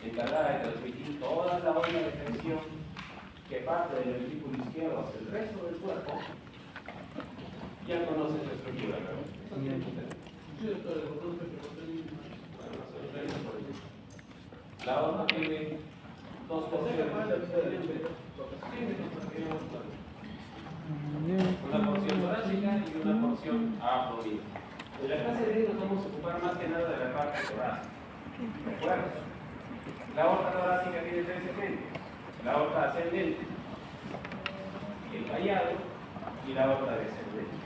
encargada de transmitir toda la onda de tensión que parte del ventrículo izquierdo hacia el resto del cuerpo, ya conoces su estructura, ¿verdad? Eso tiene que tener. La hoja tiene dos porciones. Una porción torácica y una porción abdominal. En la clase de hoy nos vamos a ocupar más que nada de la parte torácica. ¿De acuerdo? La aorta torácica tiene tres segmentos: la aorta ascendente, el vallado y la aorta descendente.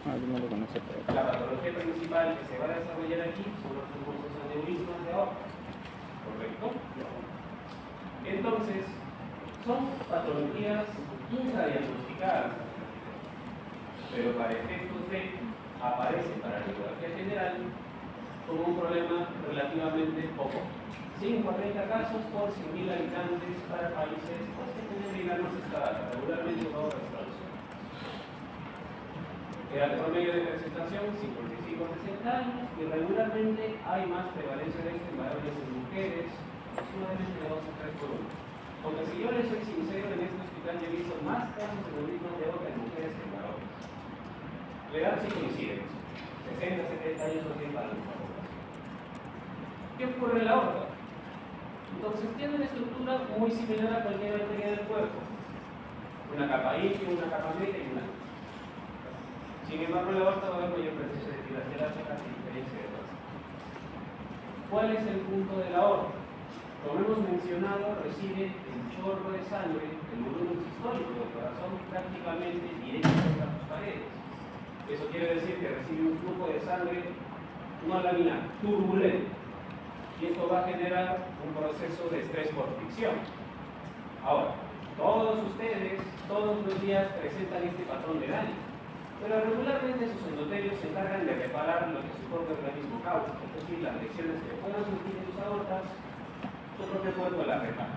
La patología principal que se va a desarrollar aquí son los famosos aneurismas de aorta. ¿Correcto? Entonces, son patologías infradiagnosticadas, pero para efectos de aparecen para la radiografía general como un problema relativamente poco. 5 a 30 casos por 100.000 habitantes para países pues, que tienen digamos escala, regularmente todo restauración. El promedio de presentación 55 a 60 años y regularmente hay más prevalencia de esto en varones y mujeres, aproximadamente de 2 a 3 por 1. Porque si yo les soy sincero, en este hospital yo he visto más casos de neurismas de aorta en mujeres que en varones. La edad sí coincide, 60, 70 años no tienen para los varones. ¿Qué ocurre en la aorta? Entonces tiene una estructura muy similar a cualquier arteria del cuerpo. Una capa íntima, una capa media y una capa. Sin embargo, en la aorta va a haber mayor presencia de fibras elásticas y diferencia de masa. ¿Cuál es el punto de la aorta? Como hemos mencionado, recibe el chorro de sangre, el volumen sistólico del corazón prácticamente directo contra sus paredes. Eso quiere decir que recibe un flujo de sangre no laminar, turbulento. Y esto va a generar un proceso de estrés por fricción. Ahora, todos ustedes, todos los días presentan este patrón de daño, pero regularmente sus endotelios se encargan de reparar lo que su propio organismo causa, es decir, las lesiones que puedan surgir en sus aortas, su propio cuerpo las repara.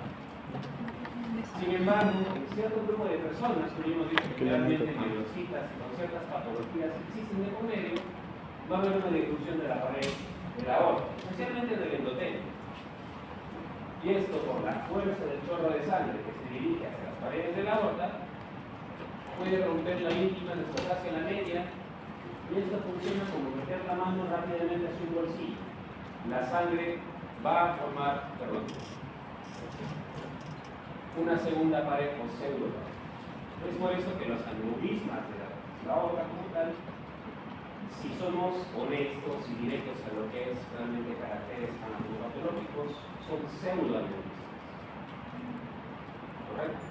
Sin embargo, en cierto grupo de personas, que hemos dicho que realmente mayorcitas y con ciertas patologías que existen de por medio, va a haber una disrupción de la pared de la aorta, especialmente del endotelio. Y esto por la fuerza del chorro de sangre que se dirige hacia las paredes de la aorta, puede romper la íntima, desplazarse a la media, y esto funciona como meter la mano rápidamente hacia un bolsillo. La sangre va a formar, una segunda pared o pseudopared. Es por eso que los aneurismas de la aorta como tal, si somos honestos y directos a lo que es realmente caracteres anatomopatológicos, son pseudoaneurismas. ¿Correcto?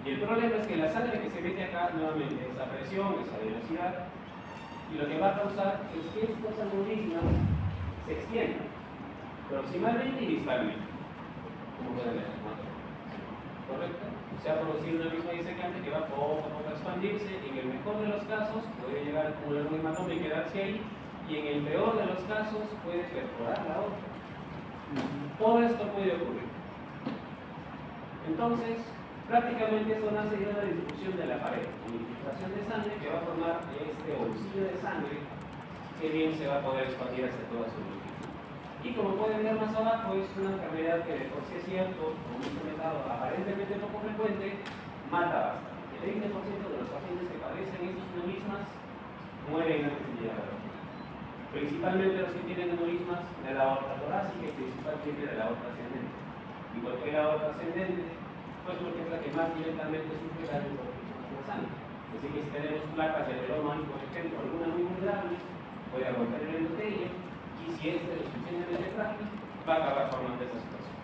Y el problema es que la sangre que se mete acá nuevamente, esa presión, esa velocidad, y lo que va a causar es que estos aneurismas se extiendan proximalmente y distalmente, como pueden ver, ¿no? ¿Correcto? Se ha producido una misma disecante que va poco a poco a expandirse, y en el mejor de los casos puede llegar a acumular un hematoma y quedarse ahí, y en el peor de los casos puede perforar la aorta. Todo esto puede ocurrir. Entonces, prácticamente esto nace de una distribución de la pared, una infiltración de sangre que va a formar este bolsillo de sangre que bien se va a poder expandir hacia toda su longitud. Y como pueden ver más abajo, es una enfermedad que de por sí es cierto, como un comentado aparentemente poco frecuente, mata bastante. El 20% de los pacientes que padecen estos aneurismas mueren antes de llegar a la muerte. Principalmente los que tienen aneurismas de la aorta torácica y principalmente de la aorta ascendente. Y por qué la aorta ascendente? Pues porque es la que más directamente sufre daño por fricción de sangre. Así que si tenemos placas de velómano, por ejemplo, alguna muy vulnerable, puede romper el endotelio, y si este es suficientemente frágil, va a acabar formando esa situación.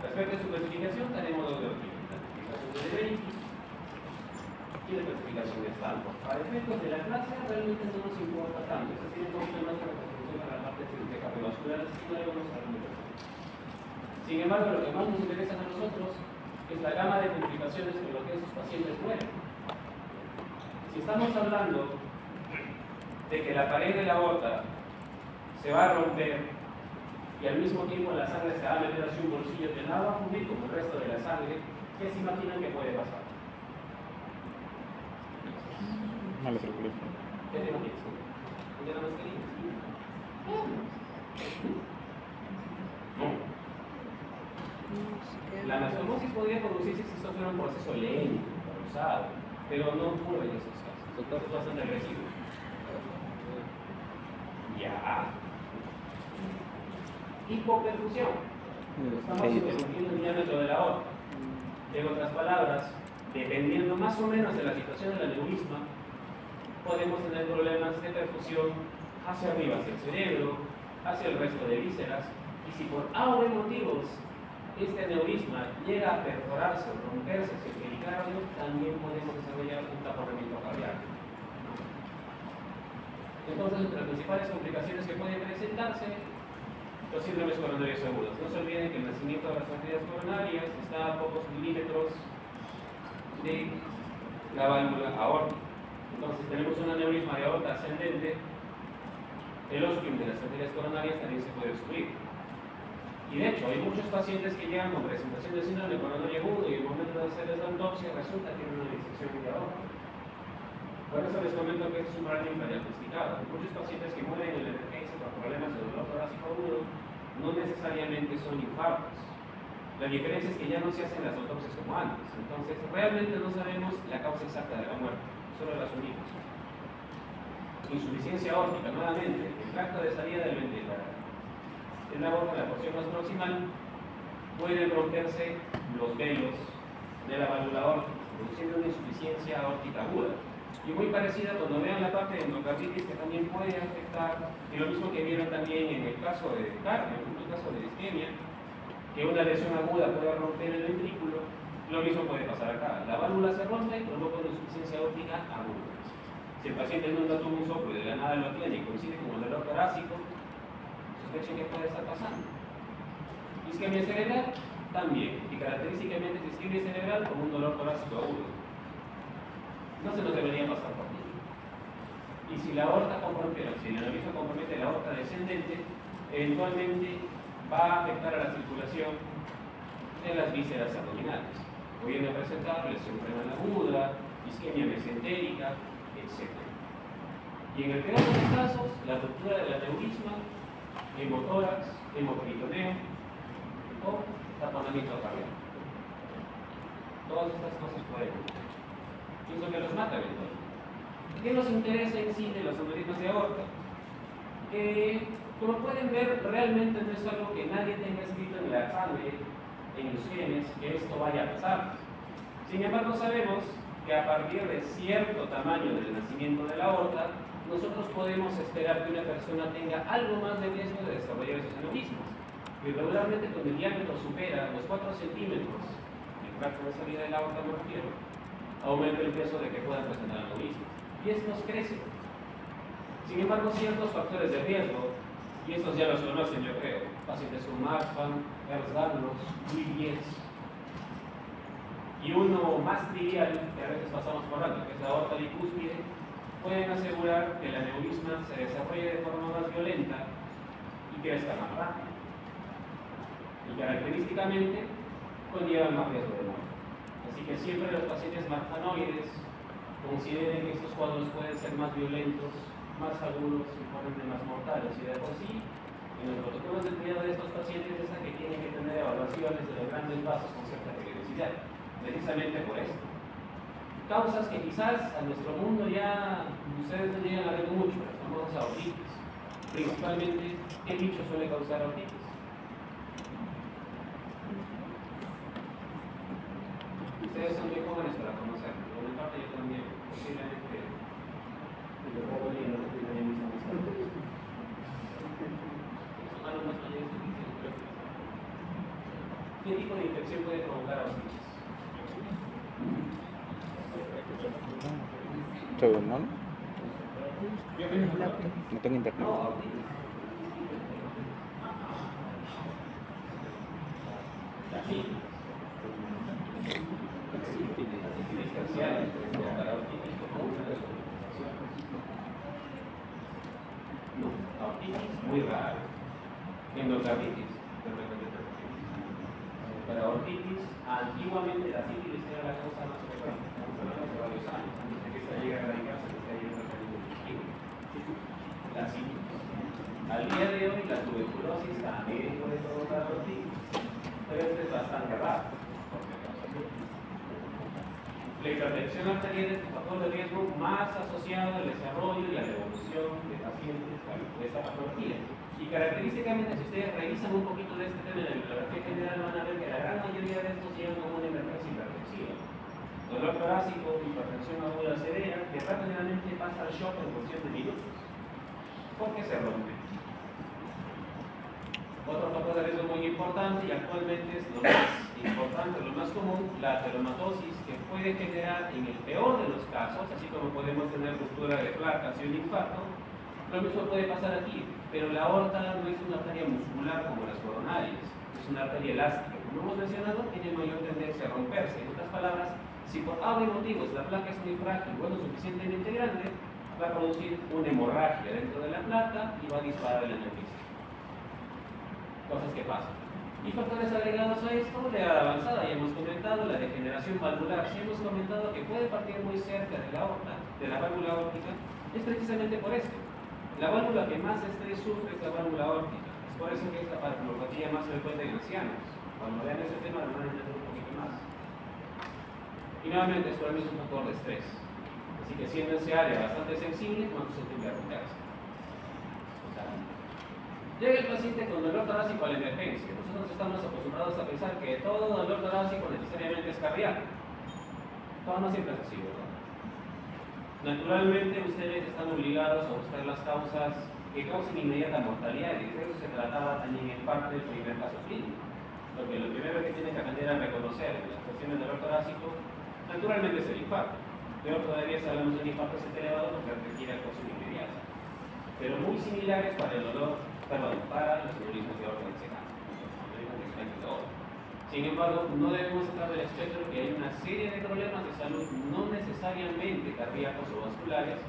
Respecto a su clasificación, tenemos dos doctrinas: la clasificación de De Benicis y la clasificación de Stanford. Para efectos de la clase, realmente no nos importa tanto. Eso tiene un poquito más de repercusión para la parte de cardiovascular, así que no debemos hablar de eso. Sin embargo, lo que más nos interesa a nosotros es la gama de complicaciones con lo que esos pacientes mueren. Si estamos hablando de que la pared de la aorta se va a romper y al mismo tiempo la sangre se va a meter hacia un bolsillo que nada va a fluir como el resto de la sangre, ¿qué se imaginan que puede pasar? Mala circulación. ¿Qué te imaginas? ¿De la mascarilla? No. La anastomosis podría producirse si esto fuera un proceso lento, pausado, pero no ocurre en esos casos. Es bastante agresivo. Ya. Hipoperfusión. Estamos interrumpiendo el diámetro de la aorta. En otras palabras, dependiendo más o menos de la situación del aneurisma, podemos tener problemas de perfusión hacia arriba, hacia el cerebro, hacia el resto de vísceras, y si por A o B motivos este aneurisma llega a perforarse o romperse hacia el pericardio, también podemos desarrollar un taponamiento cardíaco. Entonces, entre las principales complicaciones que pueden presentarse, los síndromes coronarios agudos. No se olviden que el nacimiento de las arterias coronarias está a pocos milímetros de la válvula aórtica. Entonces, tenemos un aneurisma de aorta ascendente, el ósculo de las arterias coronarias también se puede obstruir. Y de hecho, hay muchos pacientes que llegan con presentación de síndrome coronario agudo y en el momento de hacerles la autopsia resulta que tienen una disección de aorta. Por eso les comento que es un problema infradiagnosticado. Muchos pacientes que mueren en la emergencia por problemas de dolor torácico agudo no necesariamente son infartos. La diferencia es que ya no se hacen las autopsias como antes. Entonces, realmente no sabemos la causa exacta de la muerte, solo las unimos. Insuficiencia aórtica, nuevamente, el tracto de salida del ventilador. En la aorta, la porción más proximal, pueden romperse los velos de la válvula aórtica, produciendo una insuficiencia aórtica aguda. Y muy parecida cuando vean la parte de endocarditis, que también puede afectar, y lo mismo que vieron también en el caso de cardio, en el caso de isquemia, que una lesión aguda puede romper el ventrículo, lo mismo puede pasar acá. La válvula se rompe y provoca una insuficiencia aórtica aguda. Si el paciente nunca tuvo un soplo y de la nada lo tiene y coincide con el dolor torácico, sospechen que puede estar pasando. Isquemia cerebral también, y característicamente es isquemia cerebral como un dolor torácico agudo. No se nos debería pasar por aquí. Y si la aorta compromete, si el aneurisma compromete la aorta descendente, eventualmente va a afectar a la circulación de las vísceras abdominales, pudiendo presentar lesión renal aguda, isquemia mesentérica, etc. Y en el peor de los casos, la ruptura del aneurisma, hemotórax, hemoperitoneo o taponamiento cardíaco. Todas estas cosas pueden ocurrir. Eso que los mata eventualmente. ¿Qué nos interesa en sí de los aneurismas de aorta? Como pueden ver, realmente no es algo que nadie tenga escrito en la sangre, en los genes, que esto vaya a pasar. Sin embargo, sabemos que a partir de cierto tamaño del nacimiento de la aorta, nosotros podemos esperar que una persona tenga algo más de riesgo de desarrollar esos aneurismas. Y regularmente cuando el diámetro supera los 4 centímetros, el tracto de salida de la aorta me refiero, aumenta el peso de que puedan presentar aneurismas. Y estos crecen. Sin embargo, ciertos factores de riesgo, y estos ya los conocen yo creo, pacientes con Marfan, Ehlers-Danlos, Williams, y uno más trivial, que a veces pasamos por alto, que es la aorta bicúspide, pueden asegurar que el aneurisma se desarrolle de forma más violenta y crezca más rápido. Y característicamente conllevan más riesgo de muerte. Así que siempre los pacientes marfanoides consideren que estos cuadros pueden ser más violentos, más agudos y probablemente más mortales. Y de por sí, en los protocolos de cuidado de estos pacientes es que tienen que tener evaluaciones de los grandes vasos con cierta periodicidad, precisamente por esto. Causas que quizás a nuestro mundo ya ustedes no llegan a ver mucho, las famosas aortitis. Principalmente, ¿qué bicho suele causar aortitis? Ustedes son muy jóvenes para conocerlo, por mi parte yo también, posiblemente el de poco lindo, no estoy también mis amistades. Son alumnos mayores de 15, creo que ¿qué tipo de infección puede provocar aortitis? ¿no? No tengo internet. No, aortitis. La sífilis. Sífilis terciaria puede provocar aortitis como una de las complicaciones. No, aortitis muy rara. Endocarditis, de repente para aortitis, antiguamente la sífilis era la causa más frecuente, estamos hablando de varios años, antes de que esta llegue a erradicarse, que está llegando al intestino. La sífilis. Al día de hoy, la tuberculosis también puede provocar aortitis, pero este es bastante La hipertensión arterial es el factor de riesgo más asociado al desarrollo y a la evolución de pacientes con esta patología. Y característicamente, si ustedes revisan un poquito de este tema en la bibliografía general, van a ver que la gran mayoría de estos llegan como una emergencia hipertensiva. Dolor torácico, hipertensión aguda severa, que rápidamente pasa al shock en cuestión de minutos, porque se rompe. Otro factor de riesgo muy importante, y actualmente es lo más importante, lo más común, la ateromatosis, que puede generar en el peor de los casos, así como podemos tener ruptura de placas y un infarto. Lo mismo puede pasar aquí, pero la aorta no es una arteria muscular como las coronarias, es una arteria elástica. Como hemos mencionado, tiene mayor tendencia a romperse. En otras palabras, si por A motivos la placa es muy frágil o no suficientemente grande, va a producir una hemorragia dentro de la placa y va a disparar el aneurisma. Cosas que pasan. Y factores agregados a esto, de edad avanzada, ya hemos comentado, la degeneración valvular. Si hemos comentado que puede partir muy cerca de la aorta, de la válvula aórtica, es precisamente por esto. La válvula que más estrés sufre es la válvula aórtica. Es por eso que es la valvulopatía más frecuente en ancianos. Cuando vean ese tema, lo van a entender un poquito más. Y nuevamente, esto también es un factor de estrés. Así que siendo ese área bastante sensible, no se tiende a romperse. Llega el paciente con dolor torácico a la emergencia. Nosotros estamos acostumbrados a pensar que todo dolor torácico necesariamente es cardíaco. Todo no siempre es así, ¿verdad? Naturalmente, ustedes están obligados a buscar las causas que causen inmediata mortalidad, y de eso se trataba también en parte del primer caso clínico. Porque lo primero que tienen que aprender a reconocer en las cuestiones de dolor torácico, naturalmente es el infarto. Peor todavía si hablamos de un infarto elevado porque requiere actuación inmediata. Pero muy similares para el dolor, para los aneurismas de aorta disecante. Sin embargo, no debemos sacar del espectro que hay una serie de problemas de salud, no necesariamente cardíacos o vasculares,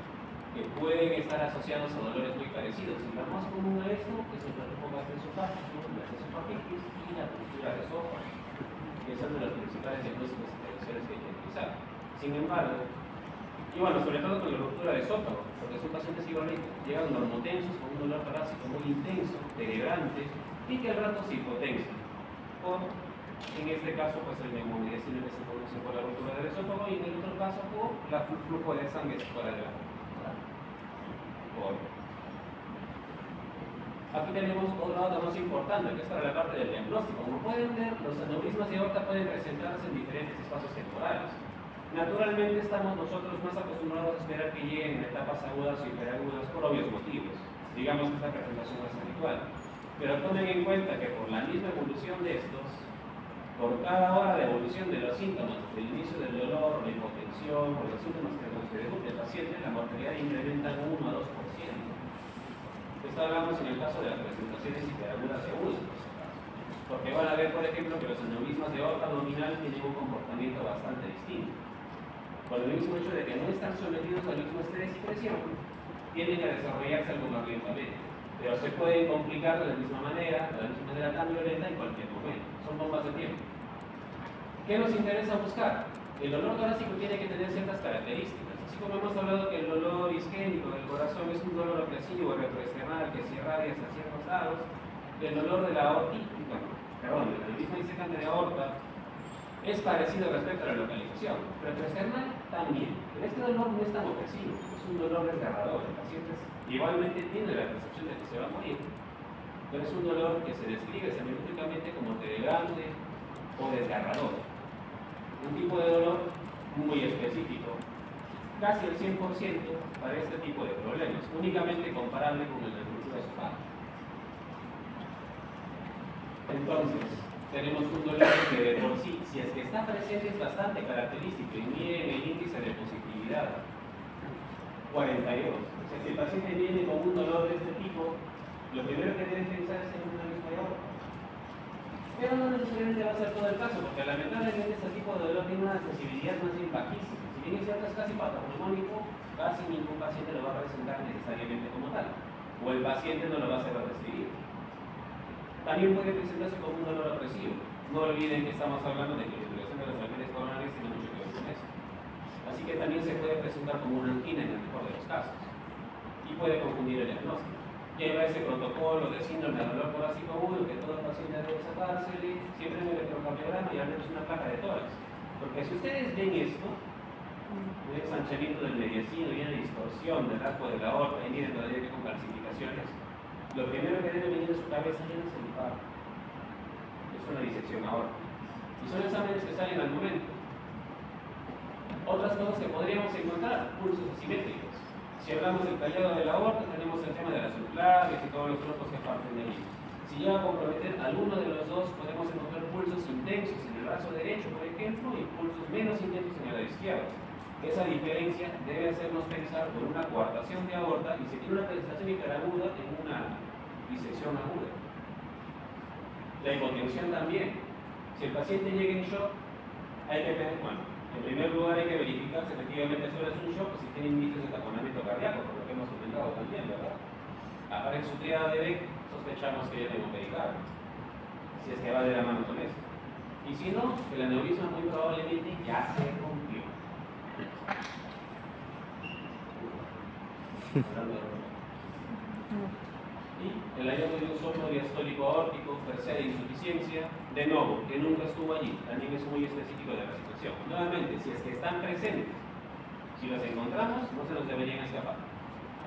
que pueden estar asociados a dolores muy parecidos. Y lo más común a esto es el traumatómas esofágico, la esofagitis y la ruptura de esófago, que son de los principales diagnósticos diferenciales que hay que utilizar. Sin embargo, y bueno, sobre todo con la ruptura de esófago, porque son pacientes igualmente, llegan normotensos con un dolor torácico muy intenso, penetrante, y que al rato se hipotensan. O, en este caso, pues el neumonidecina que se produce por la ruptura del esófago, y en el otro caso, por el flujo de sangre fuera de la por. Aquí tenemos otro dato más importante, que es para la parte del diagnóstico. Como pueden ver, los aneurismas de aorta pueden presentarse en diferentes espacios temporales. Naturalmente estamos nosotros más acostumbrados a esperar que lleguen en etapas agudas o hiperagudas por obvios motivos. Digamos que esta presentación es habitual. Pero tomen en cuenta que por la misma evolución de estos, por cada hora de evolución de los síntomas, del inicio del dolor, la hipotensión, o los síntomas que se debuten del paciente, la mortalidad incrementa en 1 a 2%. Esto hablamos en el caso de las presentaciones hiperagudas y agudas. Porque van a ver, por ejemplo, que los aneurismas de aorta abdominal tienen un comportamiento bastante distinto. Por el mismo hecho de que no están sometidos al mismo estrés y presión, tienden a desarrollarse algo más lentamente. Pero se pueden complicar de la misma manera tan violenta en cualquier momento. Son bombas de tiempo. ¿Qué nos interesa buscar? El dolor torácico tiene que tener ciertas características. Así como hemos hablado que el dolor isquémico del corazón es un dolor opresivo, retroesternal, que se irradia hacia ciertos lados, el dolor de la aortítica, del aneurisma disecante de aorta, es parecido respecto a la localización, retroesternal también. Pero este dolor no es tan opresivo, es un dolor desgarrador. El paciente igualmente tiene la percepción de que se va a morir, pero es un dolor que se describe semiológicamente como telegrante o desgarrador. Un tipo de dolor muy específico, casi el 100% para este tipo de problemas, únicamente comparable con el de ruptura esofágica. Entonces, tenemos un dolor que de por sí, si es que está presente, es bastante característico. Y miren el índice de positividad, 42. O sea, si el paciente viene con un dolor de este tipo, lo primero que deben pensar es en un aneurisma de aorta. Pero no necesariamente va a ser todo el caso, porque lamentablemente este tipo de dolor tiene una sensibilidad más bien bajísima. Si bien es cierto, es casi patognomónico, casi ningún paciente lo va a presentar necesariamente como tal, o el paciente no lo va a hacer recibir. También puede presentarse como un dolor opresivo. No olviden que estamos hablando de que la utilización de las arterias coronarias tiene mucho que ver con eso. Así que también se puede presentar como una angina en el mejor de los casos, y puede confundir el diagnóstico. Lleva ese protocolo de síndrome de dolor torácico agudo que todo paciente debe sacársele, siempre en el electrocardiograma y al menos una placa de tórax. Porque si ustedes ven esto, un ensanchamiento del mediastino y una distorsión del arco de la aorta, y miren todavía que con calcificaciones, lo primero que debe venir de su cabeza es el infarto. Es una disección aorta. Y son exámenes que salen al momento. Otras cosas que podríamos encontrar, pulsos asimétricos. Si hablamos del tallado de la aorta, tenemos el tema de las subclavias y todos los grupos que parten de allí. Si llega a comprometer alguno de los dos, podemos encontrar pulsos intensos en el brazo derecho, por ejemplo, y pulsos menos intensos en el lado izquierdo. Esa diferencia debe hacernos pensar por una coartación de aorta y se tiene una presentación hiperaguda en una disección aguda. La hipotensión también. Si el paciente llega en shock, hay que tener, bueno, en primer lugar hay que verificar si efectivamente solo es un shock o si tiene indicios de taponamiento cardíaco, por lo que hemos comentado también, ¿verdad? Ahora en su triada de Beck sospechamos que ya tengo pericardio, si es que va de la mano con esto. Y si no, el aneurisma muy probablemente ya se rompió. Y el hallazgo de un soplo diastólico aórtico, tercera insuficiencia, de nuevo, que nunca estuvo allí, también es muy específico de la situación. Nuevamente, si es que están presentes, si los encontramos, no se nos deberían escapar.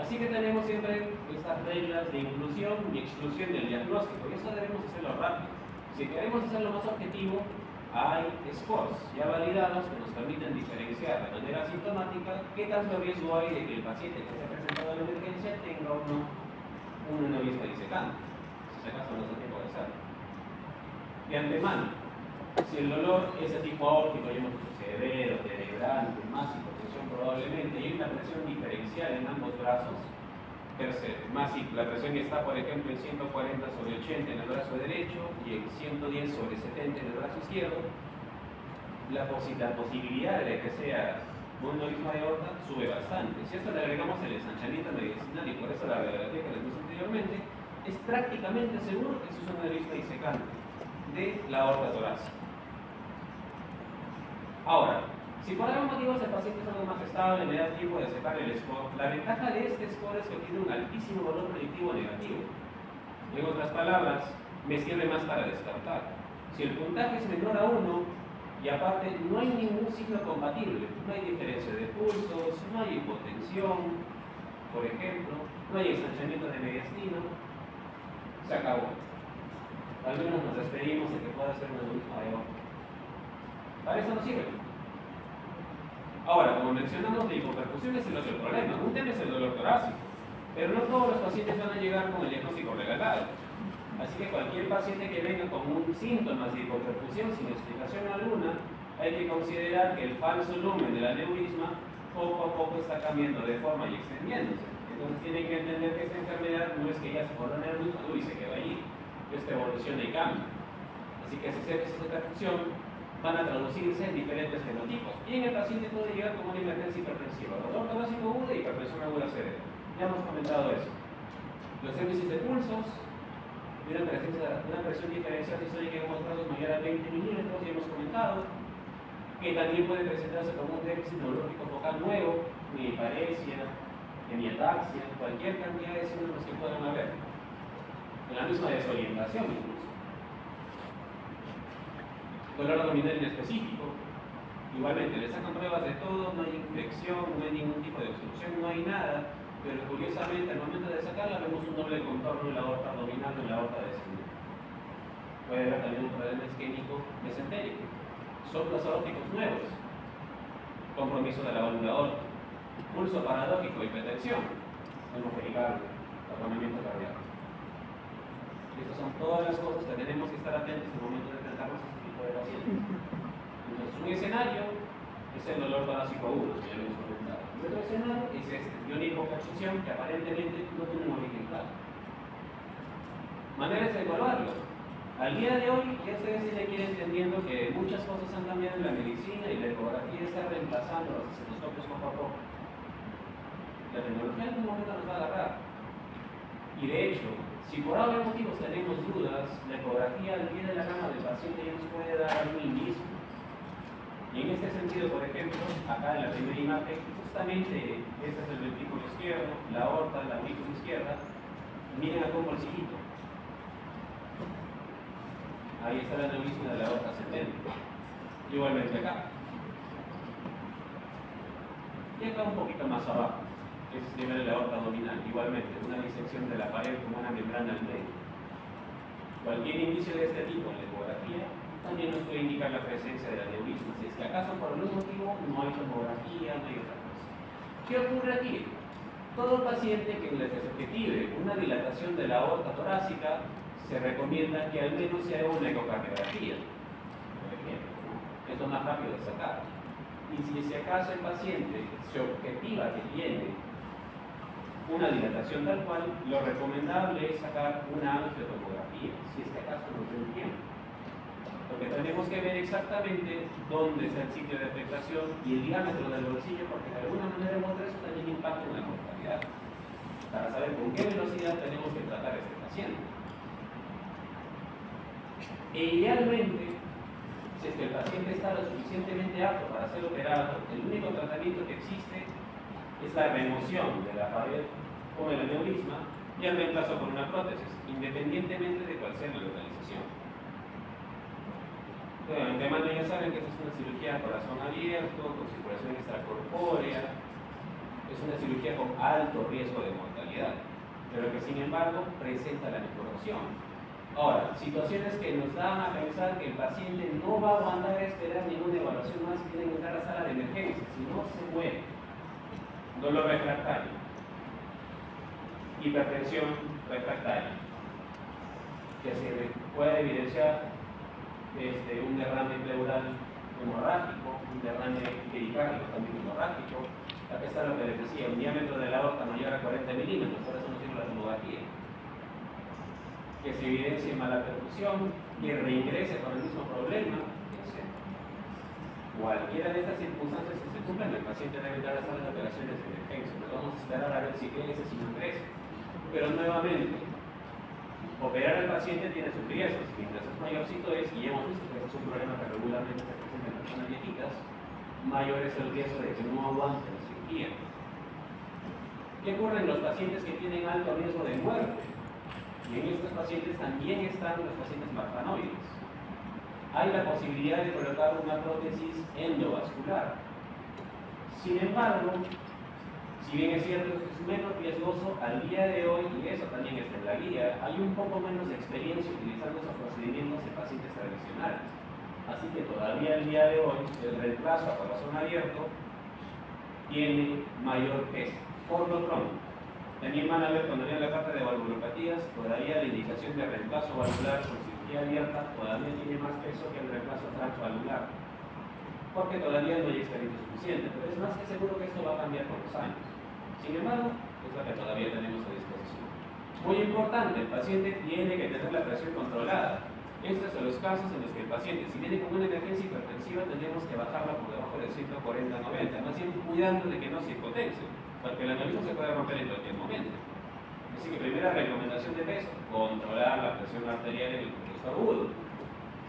Así que tenemos siempre estas reglas de inclusión y exclusión del diagnóstico, y eso debemos hacerlo rápido. Si queremos hacerlo más objetivo, hay scores ya validados que nos permiten diferenciar de manera sintomática qué tanto riesgo hay de que el paciente que se ha presentado a la emergencia tenga o no un aneurisma disecante, si acaso no es el tiempo de hacerlo. De antemano, si el dolor es de tipo aórtico, ya hemos dicho severo, penetrante, más hipotensión probablemente, y hay una presión diferencial en ambos brazos, tercero, más si la presión está, por ejemplo, en 140/80 en el brazo derecho y en 110/70 en el brazo izquierdo, la posibilidad de que sea un aneurisma de aorta sube bastante. Si a esto le agregamos el ensanchamiento mediastinal y por eso la radiografía que les puse anteriormente, es prácticamente seguro que eso es un aneurisma disecante de la aorta torácica. Ahora, si por algún motivo ese paciente es algo más estable, me da tiempo de sacar el score, la ventaja de este score es que tiene un altísimo valor predictivo negativo. En otras palabras, me sirve más para descartar. Si el puntaje es menor a 1, y aparte no hay ningún signo compatible, no hay diferencia de pulsos, no hay hipotensión, por ejemplo, no hay ensanchamiento de mediastino, se acabó. Al menos nos despedimos de que pueda ser un aneurisma de aorta. Para eso nos sirve. Ahora, como mencionamos, la hipoperfusión es el otro problema. Un tema es el dolor torácico, pero no todos los pacientes van a llegar con el diagnóstico regalado. Así que cualquier paciente que venga con un síntoma de hipoperfusión sin explicación alguna, hay que considerar que el falso lumen del aneurisma poco a poco está cambiando de forma y extendiéndose. Entonces tienen que entender que esta enfermedad no es que ya se forma aneurisma y se queda ahí. Esta evolución y cambio. Así que esas episodios de perfusión van a traducirse en diferentes fenotipos. Y en el paciente puede llegar como una emergencia hipertensiva, dolor torácico agudo y hipertensión aguda severa. Ya hemos comentado eso. Los índices de pulsos, una presión diferencial histórica en ambos brazos mayor a 20 milímetros, ya hemos comentado, que también puede presentarse como un déficit neurológico focal nuevo, hemiparesia, hemiataxia, cualquier cantidad de síntomas que puedan haber. En la misma desorientación incluso. Dolor abdominal inespecífico. Igualmente, le sacan pruebas de todo, no hay infección, no hay ningún tipo de obstrucción, no hay nada, pero curiosamente al momento de sacarla vemos un doble contorno en la aorta abdominal o en la aorta descendente. Puede haber también un problema isquémico mesentérico. Soplos aórticos nuevos. Compromiso de la válvula aórtica. Pulso paradójico, hipertensión. Hemopericardio, taponamiento cardíaco. Estas son todas las cosas que tenemos que estar atentos en el momento de tratarnos a este tipo de pacientes. Entonces, un escenario es el dolor torácico agudo, que ya lo hemos comentado. Y otro escenario es este, de una hipoperfusión que aparentemente no tiene un origen claro. Maneras de evaluarlo. Al día de hoy, ya ustedes tienen que ir entendiendo que muchas cosas han cambiado en la medicina y la ecografía está reemplazando los estetoscopios poco a poco. La tecnología en algún momento nos va a agarrar. Y de hecho, si por algún motivo tenemos dudas, la ecografía al pie de la cama del paciente ya nos puede dar algún indicio. Y en este sentido, por ejemplo, acá en la primera imagen, justamente este es el ventrículo izquierdo, la aorta, la aurícula izquierda. Miren acá un bolsillito. Ahí está el aneurisma de la aorta ascendente. Igualmente acá. Y acá un poquito más abajo, que es el nivel de la aorta abdominal, igualmente, una disección de la pared con una membrana al medio. Cualquier indicio de este tipo en la ecografía también nos puede indicar la presencia del aneurisma. Si es que acaso por algún motivo no hay tomografía, no hay otra cosa. ¿Qué ocurre aquí? Todo paciente que se objetive una dilatación de la aorta torácica se recomienda que al menos se haga una ecocardiografía, por ejemplo, ¿no? Es lo más rápido de sacar. Y si acaso el paciente se objetiva que tiene una dilatación tal cual, lo recomendable es sacar una angiotomografía, si es que acaso no se entiende. Porque tenemos que ver exactamente dónde está el sitio de afectación y el diámetro del bolsillo, porque de alguna manera u otra eso también impacta en la mortalidad, para saber con qué velocidad tenemos que tratar a este paciente. E idealmente, si es que el paciente está lo suficientemente apto para ser operado, el único tratamiento que existe es la remoción de la pared con el aneurisma y el reemplazo por una prótesis, independientemente de cuál sea la localización. Bueno, de antemano ya saben que esta es una cirugía a corazón abierto, con circulación extracorpórea, es una cirugía con alto riesgo de mortalidad, pero que sin embargo presenta la necromoción. Ahora, situaciones que nos dan a pensar que el paciente no va a aguantar a esperar ninguna evaluación más y tiene que entrar a la sala de emergencia, si no se muere. Dolor refractario, hipertensión refractaria, que se puede evidenciar un derrame pleural hemorrágico, un derrame pericárdico también hemorrágico. Acá está lo que les decía, un diámetro de la aorta mayor a 40 milímetros, por eso no sirve la tomografía. Que se evidencie mala perfusión, que reingrese con el mismo problema, etc. Cualquiera de estas circunstancias que se cumplan, el paciente debe entrar a las salas de operaciones de emergencia. Nos vamos a esperar a ver si crece, si no crece. Pero nuevamente, operar al paciente tiene sus riesgos. Mientras es mayorcito es, y hemos visto que ese es un problema que regularmente se presenta en personas viejitas, mayor es el riesgo de que no aguante la cirugía. ¿Qué ocurre en los pacientes que tienen alto riesgo de muerte? Y en estos pacientes también están los pacientes marfanoides. Hay la posibilidad de colocar una prótesis endovascular. Sin embargo, si bien es cierto que es menos riesgoso, al día de hoy, y eso también está en la guía, hay un poco menos de experiencia utilizando esos procedimientos en pacientes tradicionales. Así que todavía al día de hoy, el reemplazo a corazón abierto tiene mayor peso. Por lo pronto, también van a ver cuando vean la carta de valvulopatías, todavía la indicación de reemplazo valvular con cirugía abierta todavía tiene más peso que el reemplazo transvalvular, porque todavía no hay experiencia suficiente, pero es más que seguro que esto va a cambiar con los años. Sin embargo, es lo que todavía tenemos a disposición. Muy importante, el paciente tiene que tener la presión controlada. Estos son los casos en los que el paciente, si viene con una emergencia hipertensiva, tendríamos que bajarla por debajo del 140-90, más bien cuidando de que no se hipotense, porque el aneurisma se puede romper en cualquier momento. Así que primera recomendación de peso, controlar la presión arterial en el contexto agudo.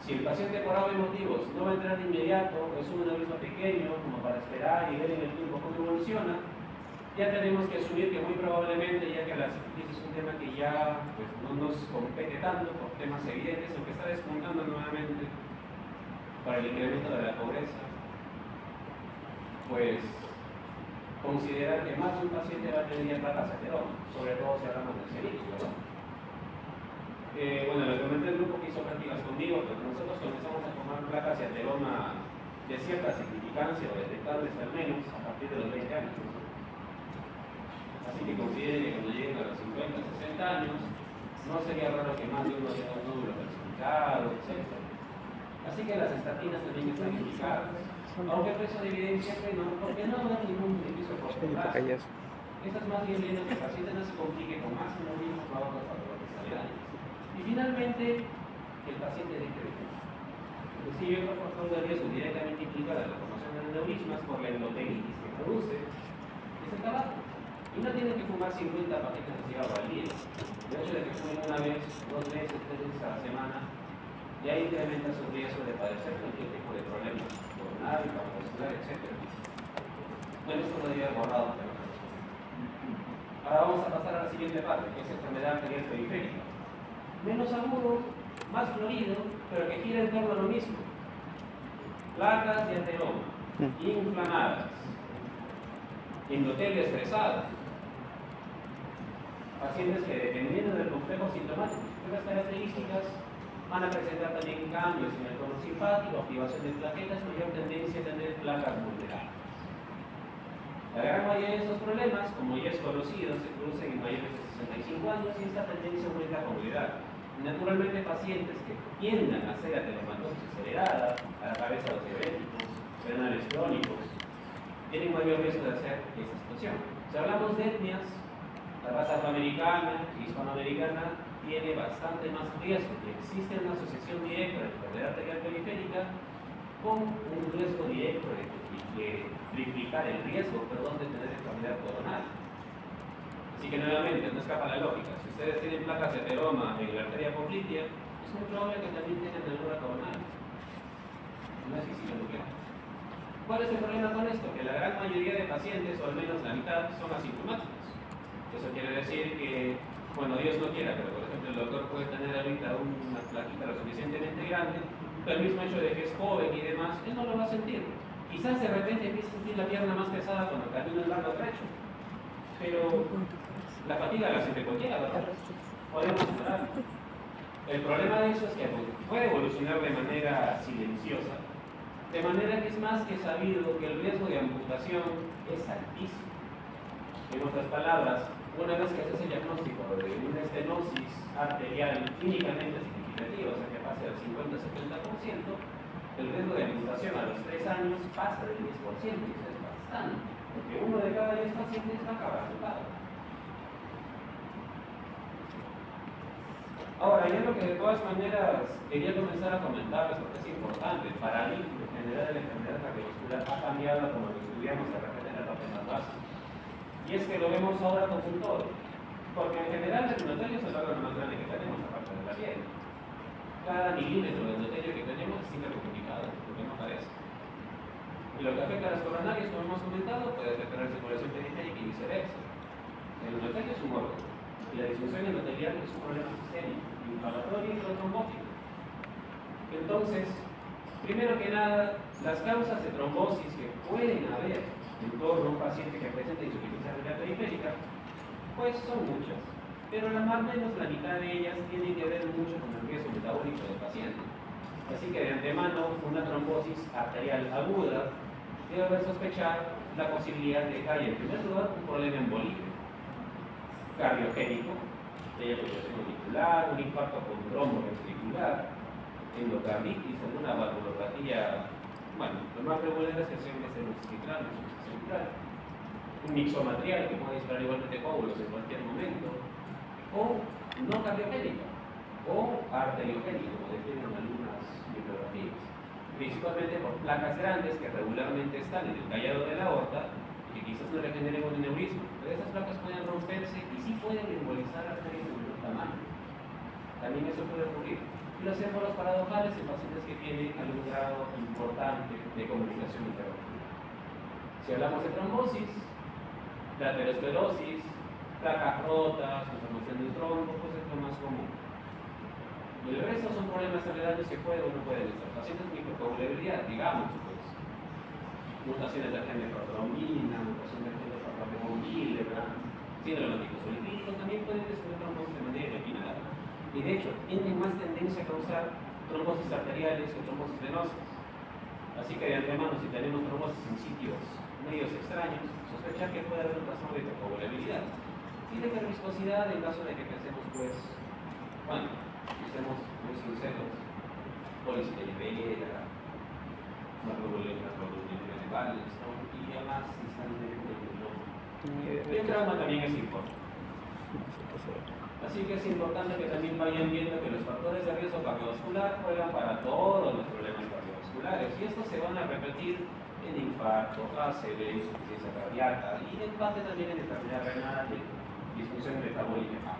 Si el paciente por obvios motivos no va a entrar de inmediato, es un aneurisma pequeño, como para esperar y ver en el tiempo cómo evoluciona, ya tenemos que asumir que muy probablemente, ya que la sífilis es un tema que ya pues, no nos compete tanto por temas evidentes, aunque está despuntando nuevamente para el incremento de la pobreza, pues considerar que más de un paciente va a tener placaceteroma, sobre todo si hablamos de celitis, ¿verdad? Bueno, les comenté el grupo que hizo prácticas conmigo, pero nosotros comenzamos a tomar placas de ateroma de cierta significancia o detectables al menos a partir de los 20 años. Así que consideren que cuando lleguen a los 50, 60 años, no sería raro que más de uno tenga un nódulo calcificado, etc. Así que las estatinas también están indicadas. Aunque el peso de evidencia que no, porque no da ningún beneficio por plazo. Esto es más bien viendo que el paciente no se complique con más aneurismas o otros factores sanitarios. Y finalmente, que el paciente deje de fumar. Inclusive otro factor de riesgo directamente implicado en la formación de aneurismas por la endotelitis que produce es el tabaco. Y no tienen que fumar 50 paquetes de cigarro al día. El hecho de que fumen una vez, 2 veces, 3 veces a la semana, ya incrementa su riesgo de padecer cualquier tipo de problemas coronario, cardiovascular, etc. Bueno, esto lo había borrado, pero ahora vamos a pasar a la siguiente parte, que es enfermedad arterial periférica. Menos agudo, más florido, pero que gira en torno a lo mismo. Placas de ateroma, inflamadas. endotelio estresado, pacientes que dependiendo del complejo sintomático y las características van a presentar también cambios en el tono simpático, activación de plaquetas, mayor tendencia a tener placas vulnerables. La gran mayoría de estos problemas, como ya es conocido, se producen en mayores de 65 años y esta tendencia aumenta con la edad. Naturalmente, pacientes que tiendan a hacer ateromatosis acelerada, a la cabeza de los diabéticos, renales crónicos, tienen mayor riesgo de hacer esta situación. Si hablamos de etnias, la raza afroamericana y hispanoamericana tiene bastante más riesgo y existe una asociación directa de enfermedad arterial periférica con un riesgo directo de triplicar el riesgo, de tener enfermedad coronal. Así que nuevamente, no escapa la lógica. Si ustedes tienen placas de ateroma en la arteria poplitea, es muy probable que también tengan neurona coronal. No es física nuclear. ¿Cuál es el problema con esto? Que la gran mayoría de pacientes, o al menos la mitad, son asintomáticos. Eso quiere decir que, bueno, Dios no quiera, pero por ejemplo el doctor puede tener ahorita una plaquita lo suficientemente grande, pero el mismo hecho de que es joven y demás, él no lo va a sentir. Quizás de repente empiece a sentir la pierna más pesada cuando camina un largo trecho, pero la fatiga la siente cualquiera, ¿verdad? Podemos superarlo. El problema de eso es que puede evolucionar de manera silenciosa, de manera que es más que sabido que el riesgo de amputación es altísimo. En otras palabras, una vez que haces el diagnóstico de una estenosis arterial clínicamente significativa, o sea que pase al 50-70%, el riesgo de amputación a los 3 años pasa del 10%, y eso es bastante, porque uno de cada 10 pacientes va a acabar amputado. Ahora, yo lo que de todas maneras quería comenzar a comentarles, porque es importante, el paradigma general de la enfermedad cardiovascular ha cambiado como lo estudiamos de repente en la parte más básica. Y es que lo vemos ahora como un todo, porque en general el endotelio es el órgano más grande que tenemos, aparte de la piel. Cada milímetro de endotelio que tenemos es intercomunicado, lo que no parece. Y lo que afecta a las coronarias, como hemos comentado, puede afectar a la circulación periférica y viceversa. El endotelio es un órgano, y la disfunción endotelial es un problema sistémico, inflamatorio y trombótico. Entonces, primero que nada, las causas de trombosis que pueden haber en torno a un paciente que presenta insuficiencia renal periférica, pues son muchas, pero la más o menos la mitad de ellas tienen que ver mucho con el riesgo metabólico del paciente. Así que de antemano, una trombosis arterial aguda debe haber sospechar la posibilidad de que haya en primer lugar un problema embólico, cardiogénico, de eyaculación auricular, un infarto con tromboventricular, endocarditis, alguna valvulopatía, bueno, lo más regular es que siempre es el ventricular, un mixomatrial que puede disparar igualmente coágulos en cualquier momento, o no cardiogénica, o arteriogénica, como definen algunas bibliografías, principalmente por placas grandes que regularmente están en el callado de la aorta y que quizás no le generen un aneurisma, pero esas placas pueden romperse y sí pueden embolizar arterias de menor tamaño. También eso puede ocurrir. Y los émbolos paradojales en pacientes que tienen algún grado importante de comunicación intravascular. Si hablamos de trombosis, la aterosclerosis, placas rotas, inflamación del trombo, pues es lo más común. Y el resto son problemas cerebrales que pueden o no pueden estar. Pacientes con hipercoagulabilidad, digamos, pues, mutaciones del gen de protrombina, mutación del gen de protrombina, ¿verdad? Síndrome anticosolipídico también pueden descubrir trombosis de manera irrefinada. Y de hecho, tienen más tendencia a causar trombosis arteriales que trombosis venosas. Así que de antemano, si tenemos trombosis en sitios medios extraños, sospechar que puede haber un trastorno de hipercoagulabilidad. Y de viscosidad en caso de que pensemos, pues, bueno, estemos muy sinceros, policitolivera, macrobulinas principales, y además están en el trauma también es importante. Así que es importante que también vayan viendo que los factores de riesgo cardiovascular juegan para todos los problemas cardiovasculares y estos se van a repetir en infarto, ACV, insuficiencia cardíaca y en parte también en enfermedad renal y disfunción metabólica.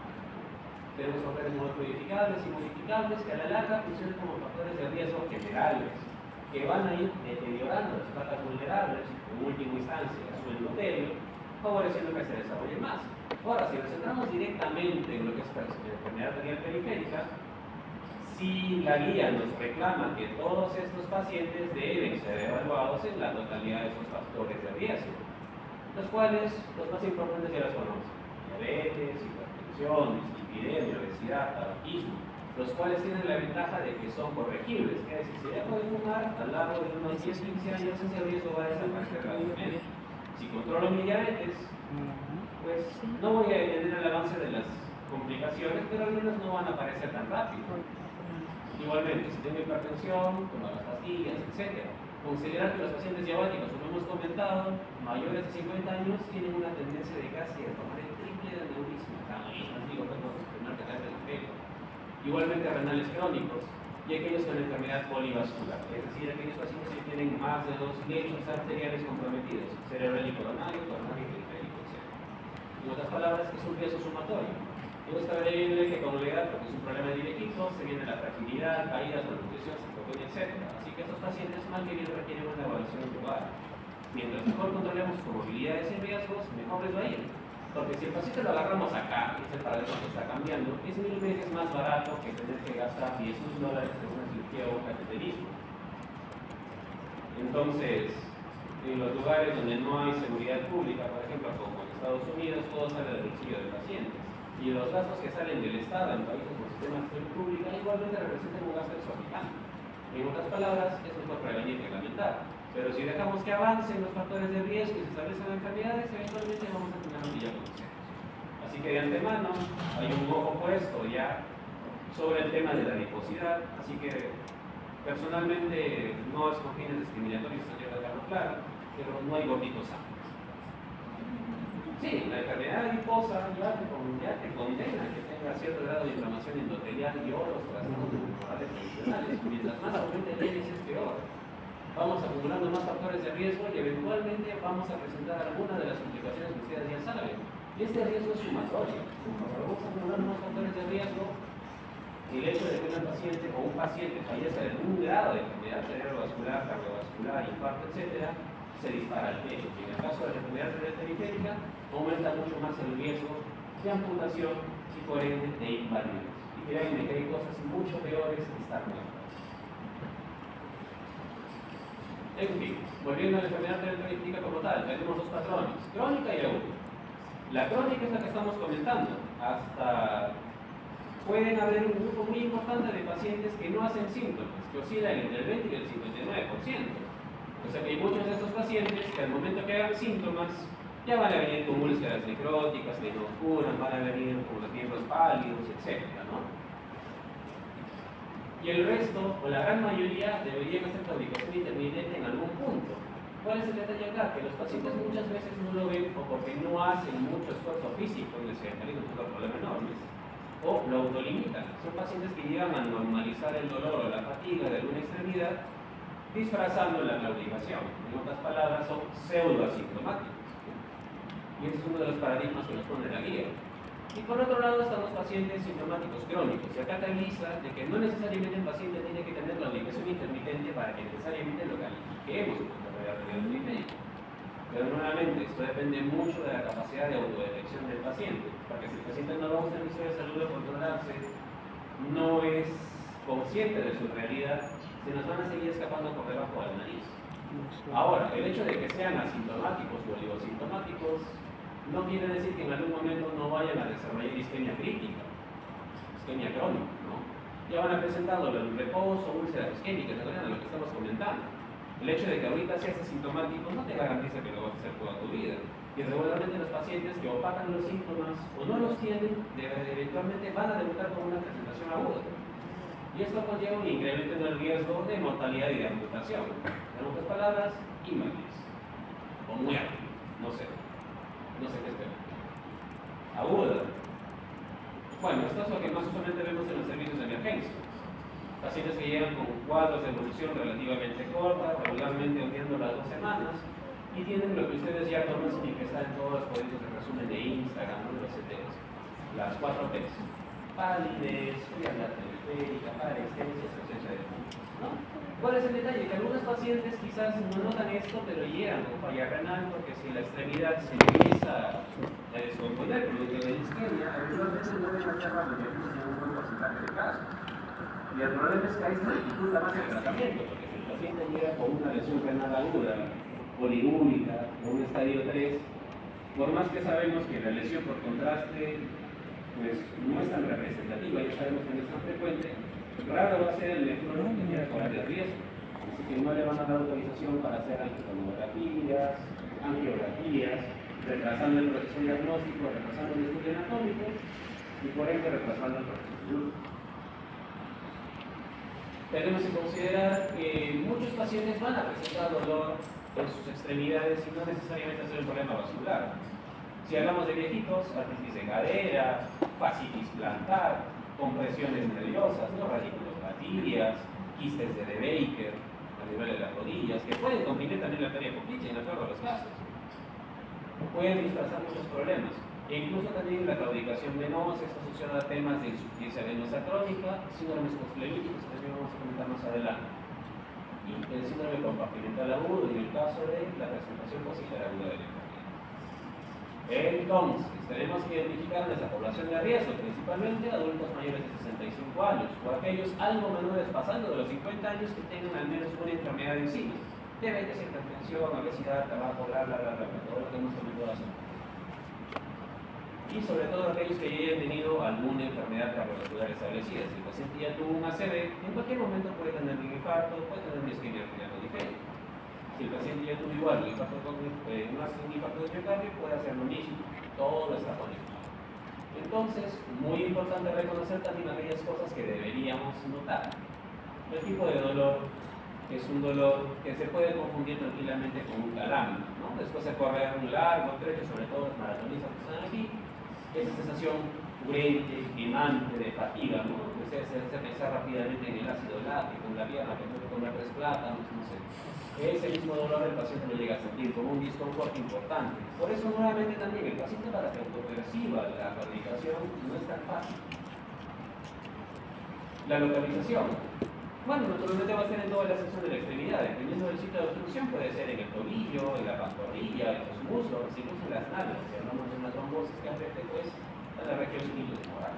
Tenemos factores no fluidificables y modificables que a la larga funcionan como factores de riesgo generales que van a ir deteriorando las placas vulnerables, en última instancia su endotelio, favoreciendo que se desarrolle más. Ahora, si nos centramos directamente en lo que es la enfermedad arterial periférica, si la guía nos reclama que todos estos pacientes deben ser evaluados en la totalidad de esos factores de riesgo. los cuales los más importantes ya los conocen: diabetes, hipertensión, dislipidemia, obesidad, tabaquismo, los cuales tienen la ventaja de que son corregibles, es decir, si dejo de fumar, a lo largo de unos 10-15 años ese riesgo va a desaparecer gradualmente. Si controlo mi diabetes, pues no voy a detener el avance de las complicaciones, pero al menos no van a aparecer tan rápido. Igualmente, si tengo hipertensión, tomo las pastillas, etc. Considerar que los pacientes diabéticos, como hemos comentado, mayores de 50 años, tienen una tendencia de casi de tomar el triple de aneurismas, digo, perdón, tener que caer del pelo. Igualmente renales crónicos y aquellos con enfermedad polivascular, es decir, aquellos pacientes que tienen más de 2 lechos arteriales comprometidos, cerebral y coronario, coronario y periférico, etc. En otras palabras, es un riesgo sumatorio. Y es previsible que con la edad, porque es un problema directo, se viene la fragilidad, caídas, malnutrición, citopenia, etc. Así que estos pacientes mal que bien requieren una evaluación global. Mientras mejor controlemos comorbilidades y riesgos, mejor les va a ir. Porque si el paciente lo agarramos acá, y es el paradigma que está cambiando, es 1000 veces más barato que tener que gastar $10,000 en una cirugía o un cateterismo. Entonces, en los lugares donde no hay seguridad pública, por ejemplo, como en Estados Unidos, todo sale del bolsillo del paciente. Y los gastos que salen del Estado en países con sistemas de salud pública igualmente representan un gasto exorbitante. En otras palabras, es mejor prevenir que lamentar. Pero si dejamos que avancen los factores de riesgo y se establezcan enfermedades, eventualmente vamos a tener un día conocemos. Así que de antemano hay un ojo puesto ya sobre el tema de la adiposidad. Así que personalmente no es con fines discriminatorios, esto quiero dejarlo claro, pero no hay gorditos sanos. Sí, la enfermedad adiposa ya te condena a que tenga cierto grado de inflamación endotelial y otros trastornos hormonales tradicionales. Mientras más aumente el índice es peor. Vamos acumulando más factores de riesgo y eventualmente vamos a presentar algunas de las complicaciones que ustedes ya saben. Y este riesgo es sumatorio. Vamos acumulando más factores de riesgo y el hecho de que un paciente o un paciente fallezca de un grado de enfermedad cerebrovascular, cardiovascular, infarto, etc., se dispara el riesgo. Y en el caso de la enfermedad renal periférica, aumenta mucho más el riesgo de amputación y por ende de invalidez. Y créanme que hay cosas mucho peores que estar muertas. En fin, volviendo a la enfermedad renal periférica como tal, tenemos dos patrones, crónica y aguda. La crónica es la que estamos comentando. Hasta pueden haber un grupo muy importante de pacientes que no hacen síntomas, que oscilan entre el 20 y el 59%. O sea que hay muchos de estos pacientes que al momento que hagan síntomas ya van a venir con úlceras necróticas que no curan, van a venir con los miembros pálidos, etc., ¿no? Y el resto, o la gran mayoría, deberían hacer fabricación intermitente en algún punto. ¿Cuál es el detalle acá? Que los pacientes muchas veces no lo ven o porque no hacen mucho esfuerzo físico, el sedentarismo es otro problema enorme, o lo autolimitan. Son pacientes que llegan a normalizar el dolor o la fatiga de alguna extremidad disfrazando la claudicación. En otras palabras, son pseudoasintomáticos. Y ese es uno de los paradigmas que nos pone la guía. Y por otro lado están los pacientes sintomáticos crónicos. Y acá te avisa de que no necesariamente el paciente tiene que tener claudicación intermitente para que necesariamente lo califiquemos como enfermedad renal periférica. Pero nuevamente, esto depende mucho de la capacidad de autodetección del paciente. Porque si el paciente no va a un servicio de salud a controlarse, no es consciente de su realidad, se nos van a seguir escapando por debajo de la nariz. Ahora, el hecho de que sean asintomáticos o oligosintomáticos no quiere decir que en algún momento no vayan a desarrollar isquemia crítica, isquemia crónica, ¿no? Ya van a presentar dolor en reposo, úlceras isquémicas, ¿no? Lo que estamos comentando. El hecho de que ahorita seas asintomático no te garantiza que lo vas a hacer toda tu vida. Y regularmente los pacientes que opacan los síntomas o no los tienen, eventualmente van a debutar con una presentación aguda. Y esto conlleva un incremento en el riesgo de mortalidad y de amputación. En otras palabras, invalidez. O muerte. No sé qué esperar. Aguda. Bueno, esto es lo que más usualmente vemos en los servicios de emergencia. Pacientes que llegan con cuadros de evolución relativamente corta, regularmente hundiendo las 2 semanas, y tienen lo que ustedes ya conocen y que está en todos los códigos de resumen de Instagram, ¿no? Los CTs. Las 4 Ps. Palidez, frialdad periférica, parestesia, ausencia de puntos, ¿no? ¿Cuál es el detalle? Que algunos pacientes quizás no notan esto, pero llegan con falla renal porque si la extremidad se empieza a descomponer producto de la isquemia, habitualmente no deben hacer radiología en un buen porcentaje de casos. Y el problema es que ahí se dificulta más el tratamiento, porque si el paciente llega con una lesión renal aguda, poligúrica, o un estadio 3, Por más que sabemos que la lesión por contraste pues, no es tan representativa, ya sabemos que no es tan frecuente, raro va a ser el nefrón que quiera cobrar el riesgo. Así que no le van a dar autorización para hacer angiotomografías, retrasando el proceso diagnóstico, retrasando el estudio anatómico y por ende retrasando el proceso quirúrgico. Tenemos que considerar que muchos pacientes van a presentar dolor en sus extremidades y no necesariamente ser un problema vascular. Si hablamos de viejitos, artritis de cadera, fascitis plantar, compresiones nerviosas, radiculopatía, quistes de Baker a nivel de las rodillas, que pueden comprimir también la arteria poplitea en el peor de los casos. Pueden disfrazar muchos problemas. E incluso también la claudicación venosa, esto asociado a temas de insuficiencia venosa crónica, síndromes postrelíticos, que también vamos a comentar más adelante. Y el síndrome compartimental agudo en el caso de la presentación positiva aguda de la enfermedad. Entonces, tenemos que identificar nuestra población de riesgo, principalmente adultos mayores de 65 años, o aquellos algo menores pasando de los 50 años que tengan al menos una enfermedad encima. Diabetes, hipertensión, obesidad, tabaco, todo lo que hemos comentado hace. Y sobre todo aquellos que ya hayan tenido alguna enfermedad cardiovascular establecida. Si el paciente ya tuvo un ACV, en cualquier momento puede tener un infarto, puede tener una isquemia periférica. Si el paciente ya tuvo igual un infarto de miocardio, puede hacer lo mismo. Todo está conectado. Entonces, muy importante reconocer también aquellas cosas que deberíamos notar. El tipo de dolor es un dolor que se puede confundir tranquilamente con un calambre, ¿no? Después de correr un largo trecho, sobre todo los maratonistas que están aquí, esa sensación urente, quemante, de fatiga, ¿no? Que se hace pensar rápidamente en el ácido láctico, en la pierna, que tengo que comer 3 plátanos, no sé. Ese mismo dolor el paciente lo llega a sentir como un disconfort importante. Por eso, nuevamente, también el paciente para que autoperciba la claudicación no es tan fácil. La localización. Bueno, naturalmente va a ser en toda la sección de la extremidad, dependiendo del sitio de obstrucción, puede ser en el tobillo, en la pantorrilla, en los muslos, incluso en las nalgas. Si hablamos de una trombosis que afecte, pues, a la región ciliofemoral.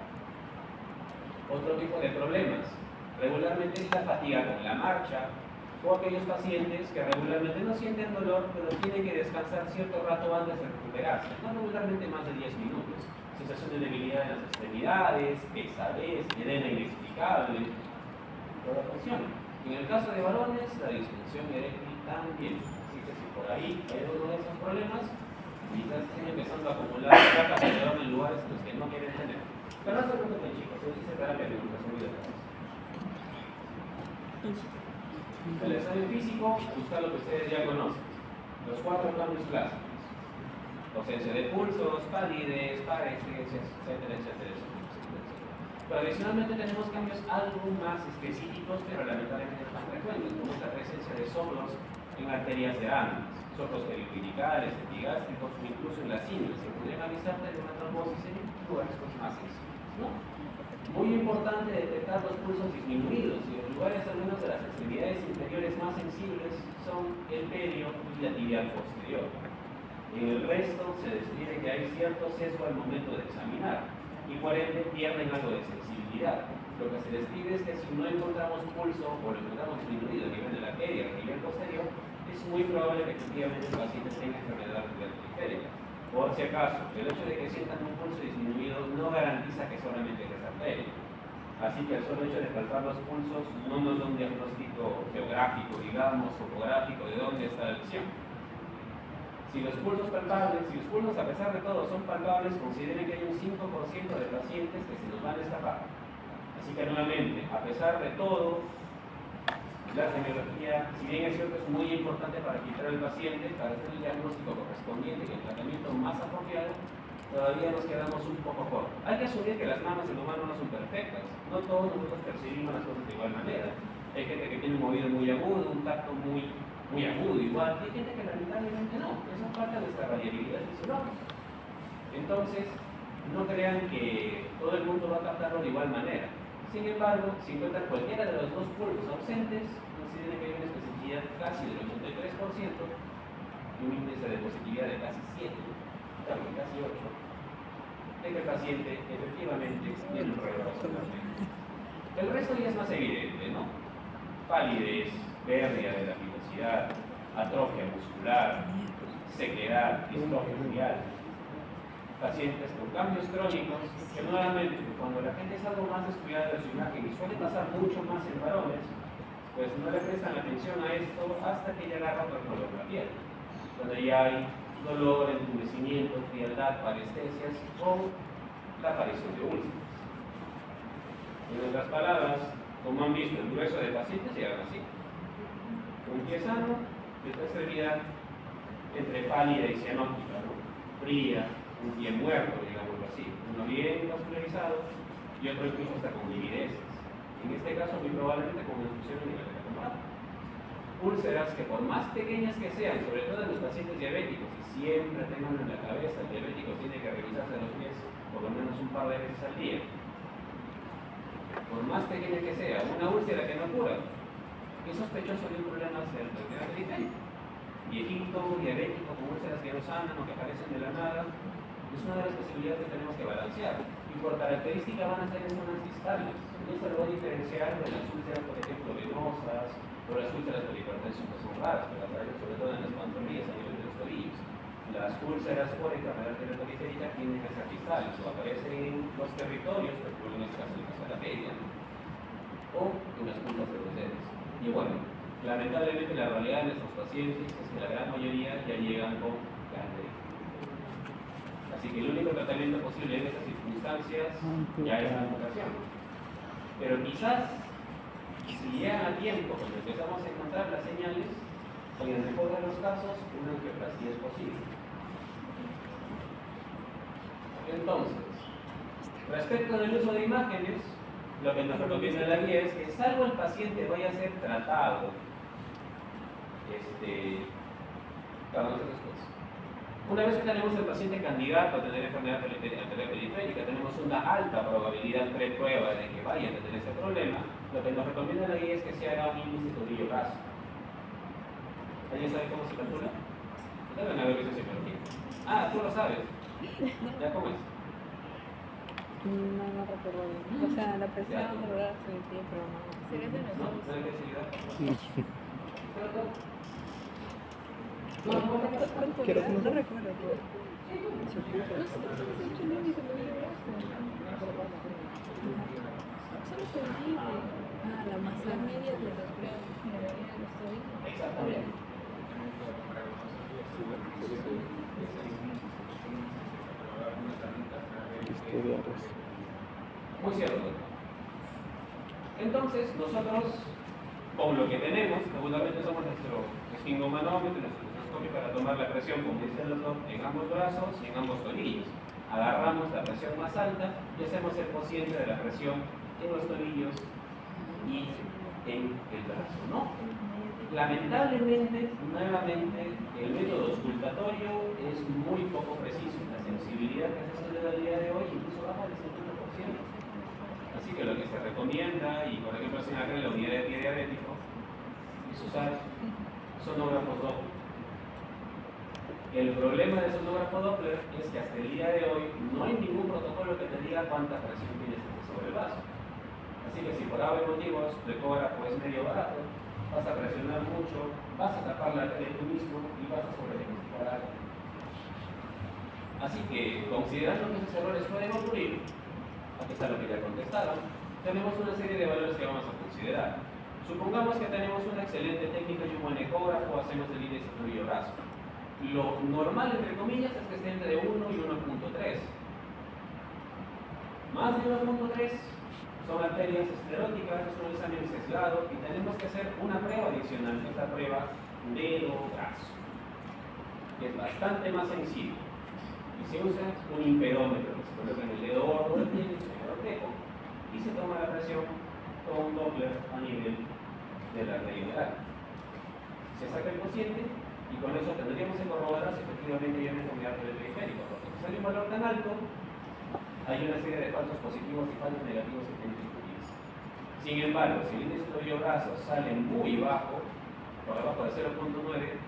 Otro tipo de problemas, regularmente es la fatiga con la marcha, o aquellos pacientes que regularmente no sienten dolor, pero tienen que descansar cierto rato antes de recuperarse, no regularmente más de 10 minutos. Sensación de debilidad en las extremidades, pesadez, edema inexplicable. En el caso de varones, la disfunción eréctil también. Así que si por ahí hay uno de esos problemas, quizás estén empezando a acumular placas alrededor en lugares en los que no quieren tener. Pero no se preocupen, chicos, se dice terapia de educación y de la El examen físico busca lo que ustedes ya conocen, los 4 cambios clásicos: ausencia de pulsos, palidez, parestesia, etcétera, etcétera, etcétera. Pero adicionalmente tenemos cambios algo más específicos, pero lamentablemente no tan frecuentes, como la presencia de soplos en arterias de ángulos, soplos periféricales, epigástricos o incluso en las ingles, que podrían avisarte de una trombosis en lugares más sensibles, ¿no? Muy importante detectar los pulsos disminuidos, y los lugares al menos de las extremidades inferiores más sensibles son el perio y la tibial posterior. En el resto se describe que hay cierto sesgo al momento de examinar, y por ende pierden algo de sensibilidad. Lo que se describe es que si no encontramos pulso o lo encontramos disminuido a nivel de la arteria o a nivel posterior, es muy probable que efectivamente el paciente tenga enfermedad arterial periférica. Por si acaso, el hecho de que sientan un pulso disminuido no garantiza que solamente es arteria. Así que el solo hecho de palpar los pulsos no nos da un diagnóstico geográfico, digamos, topográfico de dónde está la lesión. Si los pulsos palpables, si los pulsos a pesar de todo son palpables, consideren que hay un 5% de pacientes que se nos van a escapar. Así que nuevamente, a pesar de todo, la semiología, si bien es cierto, es muy importante para quitar al paciente, para hacer el diagnóstico correspondiente y el tratamiento más apropiado, todavía nos quedamos un poco cortos. Hay que asumir que las manos del humano no son perfectas, no todos nosotros percibimos las cosas de igual manera. Hay gente que tiene un oído muy agudo, un tacto muy agudo igual, y hay gente que lamentablemente no. Eso es parte de nuestra variabilidad fisiológica. Entonces, no crean que todo el mundo va a captarlo de igual manera. Sin embargo, si encuentran cualquiera de los dos pulsos ausentes, consideren que hay una especificidad casi del 83% y un índice de positividad de casi 7, casi 8, de que el paciente efectivamente tiene un retraso. El resto ya es más evidente, ¿no? Palidez, pérdida de la pilosidad, atrofia muscular, sequedad, distrofia foliar. pacientes con cambios crónicos, que nuevamente, cuando la gente es algo más descuidada de su imagen, y suele pasar mucho más en varones, pues no le prestan atención a esto hasta que ya agarra otro color de la piel, donde ya hay dolor, entumecimiento, frialdad, parestesias o la aparición de úlceras. En otras palabras, como han visto, el grueso de pacientes llegan así: un pie sano, de esta extremidad entre pálida y cianótica, ¿no? Fría, un pie muerto, digámoslo así, uno bien vascularizado y otro incluso hasta con livideces. En este caso, muy probablemente con una infección a nivel de acumulado. Úlceras que, por más pequeñas que sean, sobre todo en los pacientes diabéticos, y siempre tengan en la cabeza, el diabético tiene que revisarse los pies por lo menos un par de veces al día. Por más pequeña que sea, una úlcera que no cura, es sospechoso de un problema cerebral periférico. Viejito, diabético, con úlceras que no sanan o que aparecen de la nada, es una de las posibilidades que tenemos que balancear. Y por característica van a ser en zonas distales. Esto lo va a diferenciar de las úlceras, por ejemplo, venosas, o las úlceras por hipertensión, que son raras, pero aparecen sobre todo en las pantorrillas a nivel de los tobillos. Las úlceras por enfermedad periférica tienen que ser distales, o aparecen en los territorios, por ejemplo en este caso en la media, o en las puntas de los dedos. Y bueno, lamentablemente la realidad de nuestros pacientes es que la gran mayoría ya llegan con cáncer. Así que el único tratamiento posible en estas circunstancias ya es la amputación. Pero quizás, si llegan a tiempo, cuando empezamos a encontrar las señales, en el mejor de los casos, una angioplastia es posible. Entonces, respecto del uso de imágenes, lo que nos recomienda la guía es que, salvo el paciente vaya a ser tratado, una vez que tenemos el paciente candidato a tener enfermedad periférica, tenemos una alta probabilidad pre-prueba de que vaya a tener este problema, lo que nos recomienda la guía es que se haga un índice tobillo-brazo. ¿Alguien sabe cómo se calcula? Deben haber visto psicología. Ah, tú lo sabes. ¿Ya cómo es? No recuerdo bien. O sea, la presión de verdad se metía, pero no. Se ve de ¿No? ¿No hay que seguir? No recuerdo. La masa media de los Exactamente. Muy cierto. Entonces, nosotros, con lo que tenemos, seguramente somos nuestro esfingomanómetro, nuestro microscopio para tomar la presión, como dice el doctor, en ambos brazos y en ambos tobillos. Agarramos la presión más alta y hacemos el cociente de la presión en los tobillos y en el brazo, ¿no? Lamentablemente, nuevamente, el método auscultatorio es muy poco preciso. La sensibilidad que se estudia al día de hoy incluso baja del 50%. Así que lo que se recomienda, y por ejemplo se hace en la unidad de pie diabético, es usar sonógrafos Doppler. El problema del sonógrafo Doppler es que hasta el día de hoy no hay ningún protocolo que te diga cuánta presión tienes sobre el vaso. Así que si por algún motivo el ecógrafo es medio barato, vas a presionar mucho, vas a tapar la tele tú mismo y vas a sobrediagnosticar algo. Así que, considerando que esos errores pueden ocurrir, aquí está lo que ya contestaron, tenemos una serie de valores que vamos a considerar. Supongamos que tenemos una excelente técnica y un buen ecógrafo, hacemos el índice tobillo-brazo. Lo normal, entre comillas, es que esté entre 1 y 1.3. Más de 1.3 son arterias escleróticas, es un examen sesgado y tenemos que hacer una prueba adicional, esta prueba dedo-brazo, que es bastante más sencillo. Y se usa un impedómetro, que se coloca en el dedo gordo del pie, en el dedo tejo, y se toma la presión con un Doppler a nivel de la arteria inguinal. Se saca el cociente y con eso tendríamos que corroborar si efectivamente hay una enfermedad periférica, porque si sale un valor tan alto, hay una serie de falsos positivos y falsos negativos que tienen que discutirse. Sin embargo, si el índice tobillo-brazo sale muy bajo, por debajo de 0.9,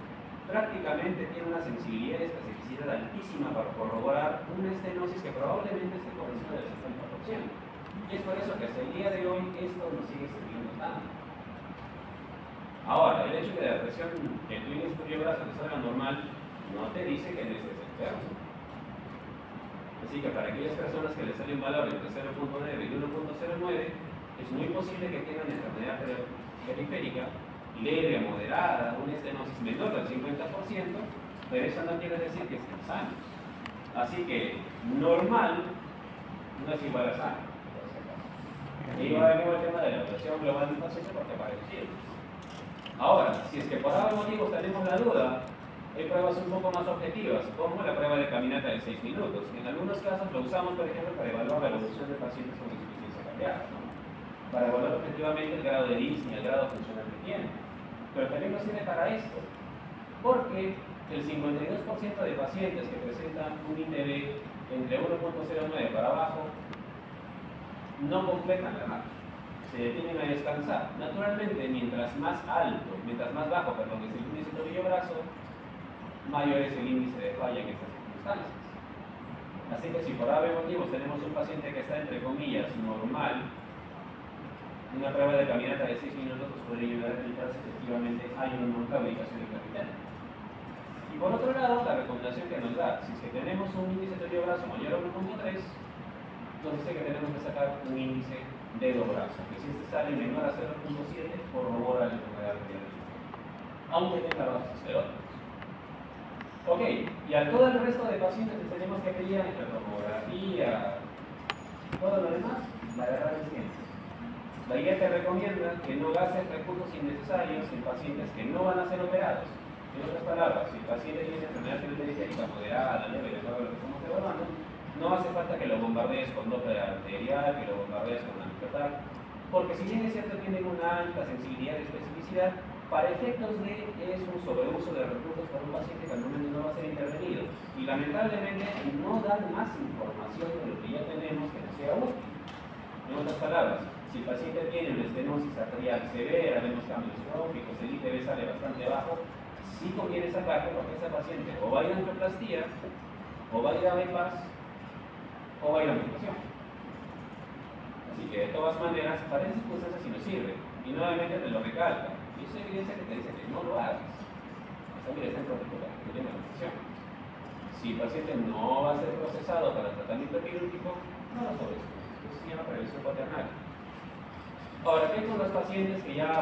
prácticamente tiene una sensibilidad y especificidad altísima para corroborar una estenosis que probablemente esté por encima del 60%. Y es por eso que hasta el día de hoy esto nos sigue sirviendo tanto. Ahora, el hecho de que la presión en tu índice tobillo-brazo te salga normal no te dice que no estés enfermo. Así que para aquellas personas que les sale un valor entre 0.9 y 1.09, es muy posible que tengan enfermedad periférica leve a moderada, una estenosis menor del 50%, pero eso no quiere decir que estén sanos. Así que normal no es igual a sano. Y va a venir el tema de la evaluación global del paciente porque apareció. Ahora, si es que por algún motivo tenemos la duda, hay pruebas un poco más objetivas, como la prueba de caminata de 6 minutos. En algunos casos lo usamos, por ejemplo, para evaluar la evolución de pacientes con insuficiencia cardíaca, ¿no? Para evaluar objetivamente el grado de disnea, el grado funcional que tiene. Pero también nos sirve para esto, porque el 52% de pacientes que presentan un INDB entre 1.09 para abajo no completan la marcha, se detienen a descansar. Naturalmente, mientras más bajo es el índice tobillo-brazo, mayor es el índice de falla en estas circunstancias. Así que si por algún motivo tenemos un paciente que está entre comillas normal, una prueba de caminata de 6 minutos nos podría ayudar a filtrar si efectivamente hay una no claudicación del capital. Y por otro lado, la recomendación que nos da, si es que tenemos un índice de tobillo-brazo mayor a 1.3, nos dice que tenemos que sacar un índice dedo-brazo, que si este sale menor a 0.7, corrobora la enfermedad renal, aunque tenga bajos esteroides. Ok, y a todo el resto de pacientes les tenemos que pedir en la tomografía, todo lo demás, la verdad es que la guía te recomienda que no gastes recursos innecesarios en pacientes que no van a ser operados. En otras palabras, si el paciente tiene enfermedad periférica moderada, leve, de acuerdo a lo que estamos evaluando, no hace falta que lo bombardees con Doppler arterial, que lo bombardees con angiotac, porque si bien es cierto tienen una alta sensibilidad y especificidad, para efectos de es un sobreuso de recursos para un paciente que al momento no va a ser intervenido. Y lamentablemente no dan más información de lo que ya tenemos que no sea útil. En otras palabras, si el paciente tiene una estenosis arterial severa, vemos cambios tróficos, el ITB sale bastante bajo, sí conviene sacarlo porque ese paciente o va a ir a angioplastía, o va a ir a bypass, o va a ir a amputación. Así que de todas maneras, para esas circunstancias sí nos sirve. Y nuevamente te lo recalca. Y esa evidencia que te dice que no lo hagas. Esa evidencia en particular que tiene la amputación. Si el paciente no va a ser procesado para tratamiento quirúrgico, no lo sobreestimemos. Eso se llama prevención paternal. Ahora, ¿qué con los pacientes que ya,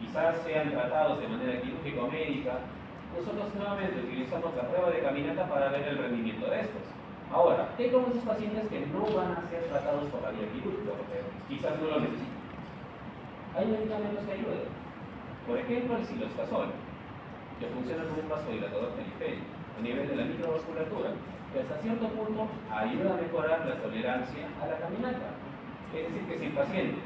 quizás sean tratados de manera quirúrgica o médica? Nosotros nuevamente utilizamos la prueba de caminata para ver el rendimiento de estos. Ahora, ¿qué con esos pacientes que no van a ser tratados por la vía quirúrgica? Porque quizás no lo necesitan. Hay medicamentos que ayudan. Por ejemplo, el silostazol, que funciona como un vasodilatador periférico a nivel de la microvasculatura, que hasta cierto punto ayuda a mejorar la tolerancia a la caminata. Es decir, que si el paciente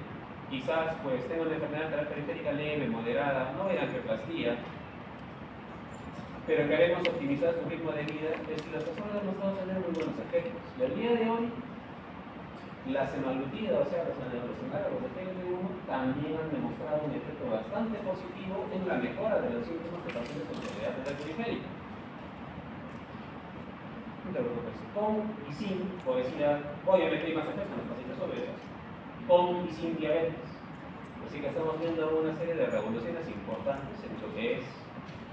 quizás tenga una enfermedad periférica leve, moderada, no en angioplastía, pero queremos optimizar su ritmo de vida, el silostazol ha demostrado tener muy buenos efectos. Y al día de hoy, la semaglutida, o sea, los análogos de TLP1, también han demostrado un efecto bastante positivo en la mejora de los síntomas de pacientes con enfermedad periférica. No te preocupes, con y sin obesidad, obviamente hay más efectos en los pacientes obesos, con y sin diabetes. Así que estamos viendo una serie de revoluciones importantes en lo que es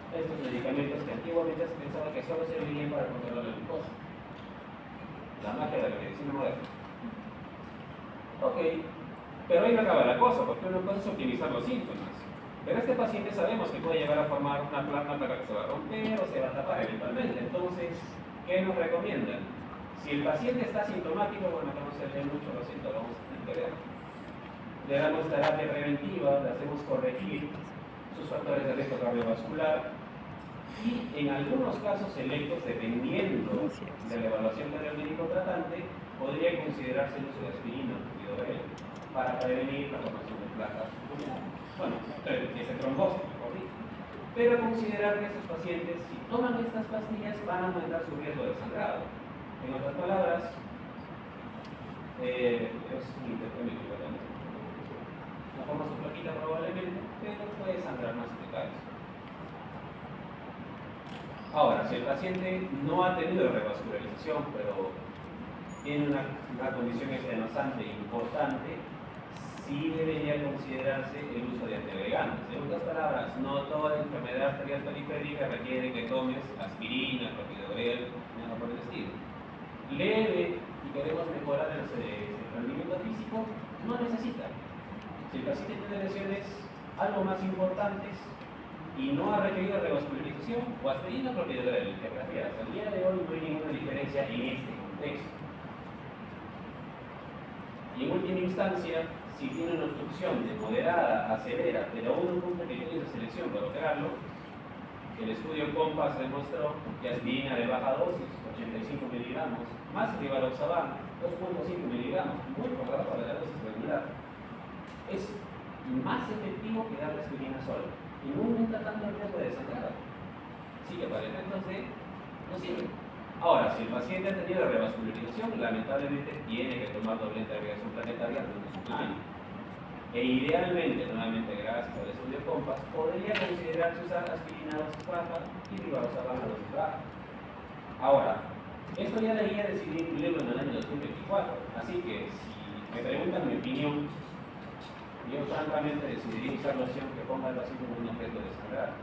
estos medicamentos que antiguamente se pensaba que solo servirían para controlar la glucosa. La magia de la medicina moderna. Ok, pero ahí no acaba la cosa, porque uno puede optimizar los síntomas. Pero este paciente sabemos que puede llegar a formar una placa que se va a romper o se va a tapar eventualmente. Entonces, ¿qué nos recomiendan? Si el paciente está sintomático, bueno, que no se ve mucho los síntomas, vamos a tener que ver. Le damos terapia preventiva, le hacemos corregir sus factores de riesgo cardiovascular y en algunos casos selectos, dependiendo de la evaluación del médico tratante, podría considerarse el uso de aspirina para prevenir la formación de placas, que se trombosis, mejor dicho. Pero considerar que estos pacientes, si toman estas pastillas, van a aumentar su riesgo de sangrado. En otras palabras, es un intercambio equivalente. No forma su plaquita probablemente, pero puede sangrar más si te caes. Ahora, si el paciente no ha tenido revascularización, pero tiene una condición estenosante importante, sí debería considerarse el uso de antiagregantes. En otras palabras, no toda enfermedad arterial periférica requiere que tomes aspirina, clopidogrel, nada por el estilo. Leve Si el paciente tiene lesiones algo más importantes y no ha requerido revascularización o aspirina propiedad de la angiografía, hasta el día de hoy no hay ninguna diferencia en este contexto. Y en última instancia, si tiene una obstrucción de moderada a severa, pero aún un punto que tiene esa selección para operarlo, el estudio COMPAS demostró que aspirina de baja dosis, 85 miligramos, más rivaroxaban, 2.5 miligramos, muy por debajo de la dosis regular, es más efectivo que dar la aspirina sola y no aumenta tanto el riesgo de desangrado. Así que para efectos de no sirve. Ahora, si el paciente ha tenido revascularización, lamentablemente tiene que tomar doble agregación planetaria de un suplemento. E idealmente, nuevamente gracias al estudio COMPAS, podría considerarse usar aspirina dosis baja y rivaroxaban a dosis baja. Ahora, esto ya debería decidir incluirlo en el año 2024, así que si me preguntan mi opinión, yo francamente decidiría usar la opción que ponga el paciente como un objeto de sangrar,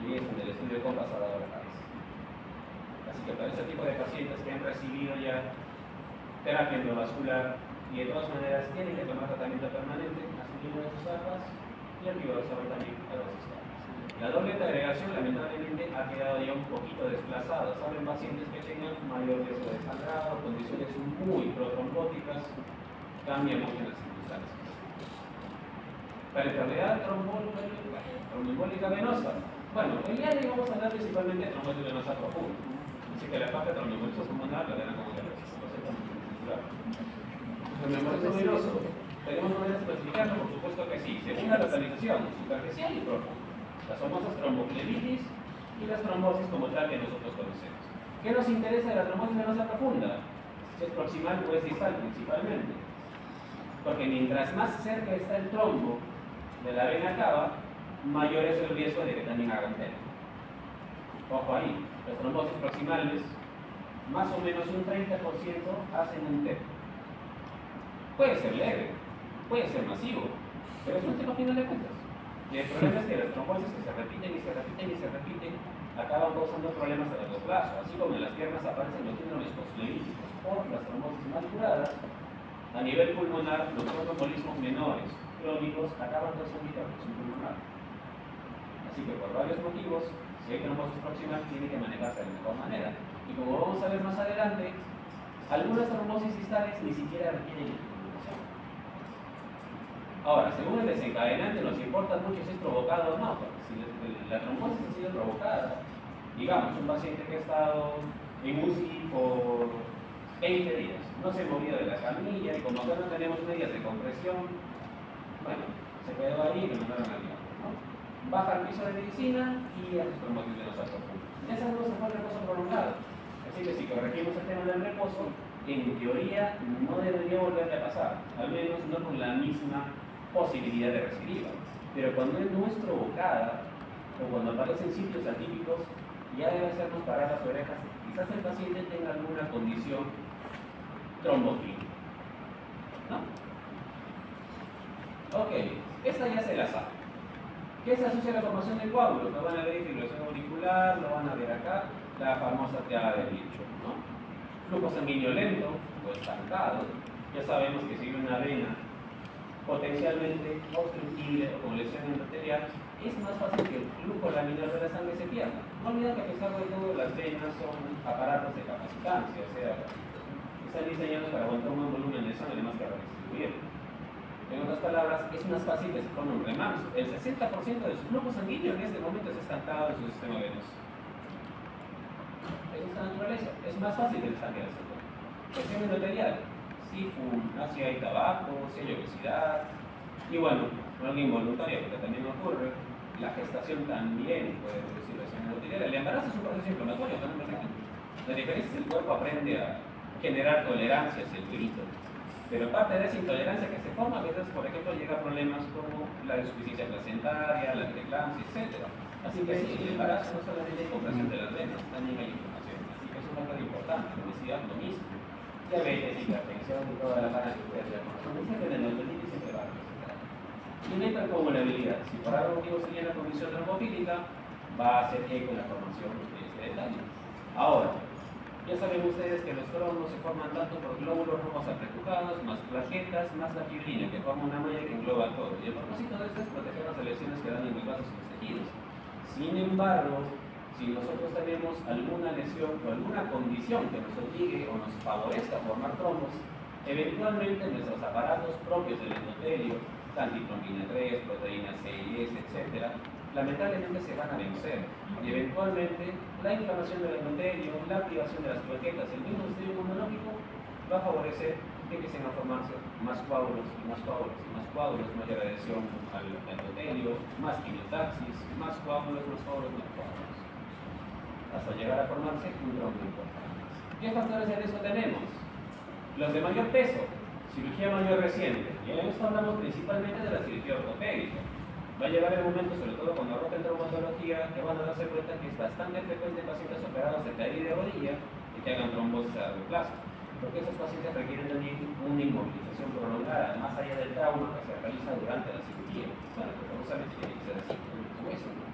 y es donde el estudio COMPAS ha dado la cabeza. Así que para ese tipo de pacientes que han recibido ya terapia endovascular y de todas maneras tienen que tomar tratamiento permanente, aspirina de sus bajas y el rivaroxaban también a dosis bajas. La doble agregación lamentablemente ha quedado ya un poquito desplazada. Saben pacientes que tengan mayor riesgo de sangrado, condiciones muy protrombóticas, cambian mucho las circunstancias. Para la enfermedad tromboembólica venosa, bueno, el día de hoy vamos a hablar principalmente de trombosis venosa profunda. Así que la parte de tromboembolismo pulmonar la verán como que tromboembolismo venoso, tenemos maneras de clasificarlo, por supuesto que sí, según la localización superficial y profunda. Las famosas tromboflebitis y las trombosis como tal que nosotros conocemos. ¿Qué nos interesa de la trombosis venosa profunda? Si es proximal o es distal principalmente. Porque mientras más cerca está el trombo de la vena cava, mayor es el riesgo de que también haga un TEP. Ojo ahí, las trombosis proximales, más o menos un 30% hacen un TEP. Puede ser leve, puede ser masivo, pero es un TEP a final de cuentas. Y el problema es que las trombosis que se repiten y se repiten y se repiten acaban causando problemas a largo plazo. Así como en las piernas aparecen los síndromes postflevíticos por las trombosis mal curadas, a nivel pulmonar los tromboembolismos menores crónicos acaban causando hipertensión pulmonar. Así que por varios motivos, si hay trombosis proximal, tiene que manejarse de la mejor manera. Y como vamos a ver más adelante, algunas trombosis distales ni siquiera requieren intervención. Ahora, según el desencadenante, nos importa mucho si es provocado o no, porque si la trombosis ha sido provocada, digamos, un paciente que ha estado en UCI por 20 días, no se ha movido de la camilla y como acá no tenemos medidas de compresión, bueno, se quedó ahí y lo mandaron al diablo, ¿no? Baja al piso de medicina y hace trombosis venosa profunda. Esa no se fue el reposo prolongado. Así que si corregimos el tema del reposo, en teoría no debería volverle a pasar, al menos no con la misma posibilidad de recidiva. Pero cuando no es provocada o cuando aparecen sitios atípicos, ya debe hacernos parar las orejas. Quizás el paciente tenga alguna condición trombofílica, ¿no? Ok, esta ya se la sabe. ¿Qué se asocia a la formación de coágulos? Lo van a ver en fibrilación auricular, lo van a ver acá, la famosa triada de bicho, ¿no? Flujo sanguíneo lento o estancado. Ya sabemos que si hay una vena potencialmente obstructible o con lesión endotelial, es más fácil que el flujo laminar de la sangre se pierda. No olviden que a pesar de todo, las venas son aparatos de capacitancia, o sea, están diseñados para aguantar un buen volumen de sangre más que para distribuir. En otras palabras, es más fácil que se forme un remanso. El 60% de su flujo sanguíneo en este momento está estancado en su sistema venoso. Es esta naturaleza. Es más fácil que el sangre se forme. Lesión endotelial. Si fuma, si hay tabaco, si hay obesidad. Y bueno, no es involuntaria porque también ocurre. La gestación también puede producir lesión endotelial. El embarazo es un proceso inflamatorio también. La diferencia es que el cuerpo aprende a generar tolerancia hacia el virus. Pero parte de esa intolerancia que se forma, a veces, por ejemplo, llega a problemas como la insuficiencia placentaria, la preeclampsia, etc. Así que sí, el embarazo no solamente hay compresión de las venas, también hay inflamación. Así que es un factor importante. La obesidad, lo mismo. Diabetes, hipertensión y toda la gana que ustedes ya conocen. Siempre en el neutrólitis siempre va a presentar. Y una hipercoagulabilidad. Si por algún motivo se llena la condición trombofílica, va a hacer eco la formación de este detalle. Ahora, ya saben ustedes que los trombos se forman tanto por glóbulos rojos apretujados, más plaquetas, más la fibrina, que forma una malla que engloba todo. Y el propósito de esto es proteger las lesiones que dan en los vasos y los tejidos. Sin embargo, si nosotros tenemos alguna lesión o alguna condición que nos obligue o nos favorezca formar trombos, eventualmente nuestros aparatos propios del endotelio, antitrombina 3, proteína C y S, etc., lamentablemente se van a vencer. Y eventualmente la inflamación del endotelio, la privación de las plaquetas, el mismo sistema inmunológico va a favorecer que empiecen a formarse más coágulos y más coágulos y más coágulos, mayor adhesión al endotelio, más quimiotaxis, más coágulos, más coágulos, más coágulos, hasta llegar a formarse un trombo importante. ¿Qué factores de riesgo tenemos? Los de mayor peso, cirugía mayor reciente, y en esto hablamos principalmente de la cirugía ortopédica. Va a llegar el momento, sobre todo cuando roten traumatología, que van a darse cuenta que es bastante frecuente pacientes operados de cadera y de rodilla y que hagan trombosis a largo plazo, porque esos pacientes requieren también una inmovilización prolongada, más allá del trauma que se realiza durante la cirugía. Bueno, que famosamente tiene que ser así, como eso, ¿no?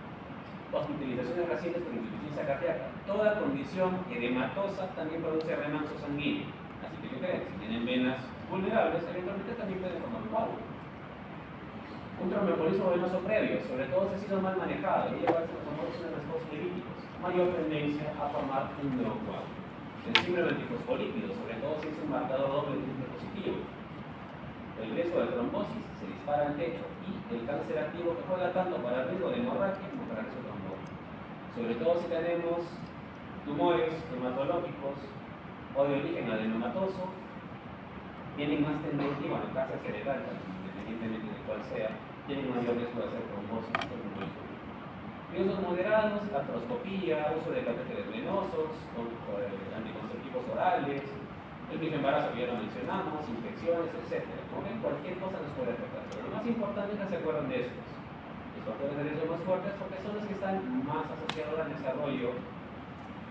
Hospitalizaciones recientes por insuficiencia cardíaca. Toda condición edematosa también produce remanso sanguíneo. Así que, ¿qué creen? Si tienen venas vulnerables, eventualmente también pueden formar un coágulo. Un tromboembolismo venoso previo, sobre todo si ha sido mal manejado, y llevarse los famosos lipídicos, mayor tendencia a formar un nuevo coágulo. El síndrome antifosfolípido, sobre todo si es un marcador doble triple positivo. El riesgo de trombosis se dispara al techo y el cáncer activo que juega tanto para el riesgo de hemorragia como para el riesgo de trombosis. Sobre todo si tenemos tumores hematológicos o de origen adenomatoso, tienen más tendencia, y bueno, cáncer cerebral, independientemente de cuál sea, tienen mayor riesgo de hacer trombosis o trombosis. Riesgos moderados, artroscopía, uso de catéteres venosos, anticonceptivos orales, el mismo embarazo que ya lo mencionamos, infecciones, etc. Como ven, cualquier cosa nos puede afectar. Pero lo más importante es que se acuerdan de estos. Los factores de riesgo más fuertes porque son los que están más asociados al desarrollo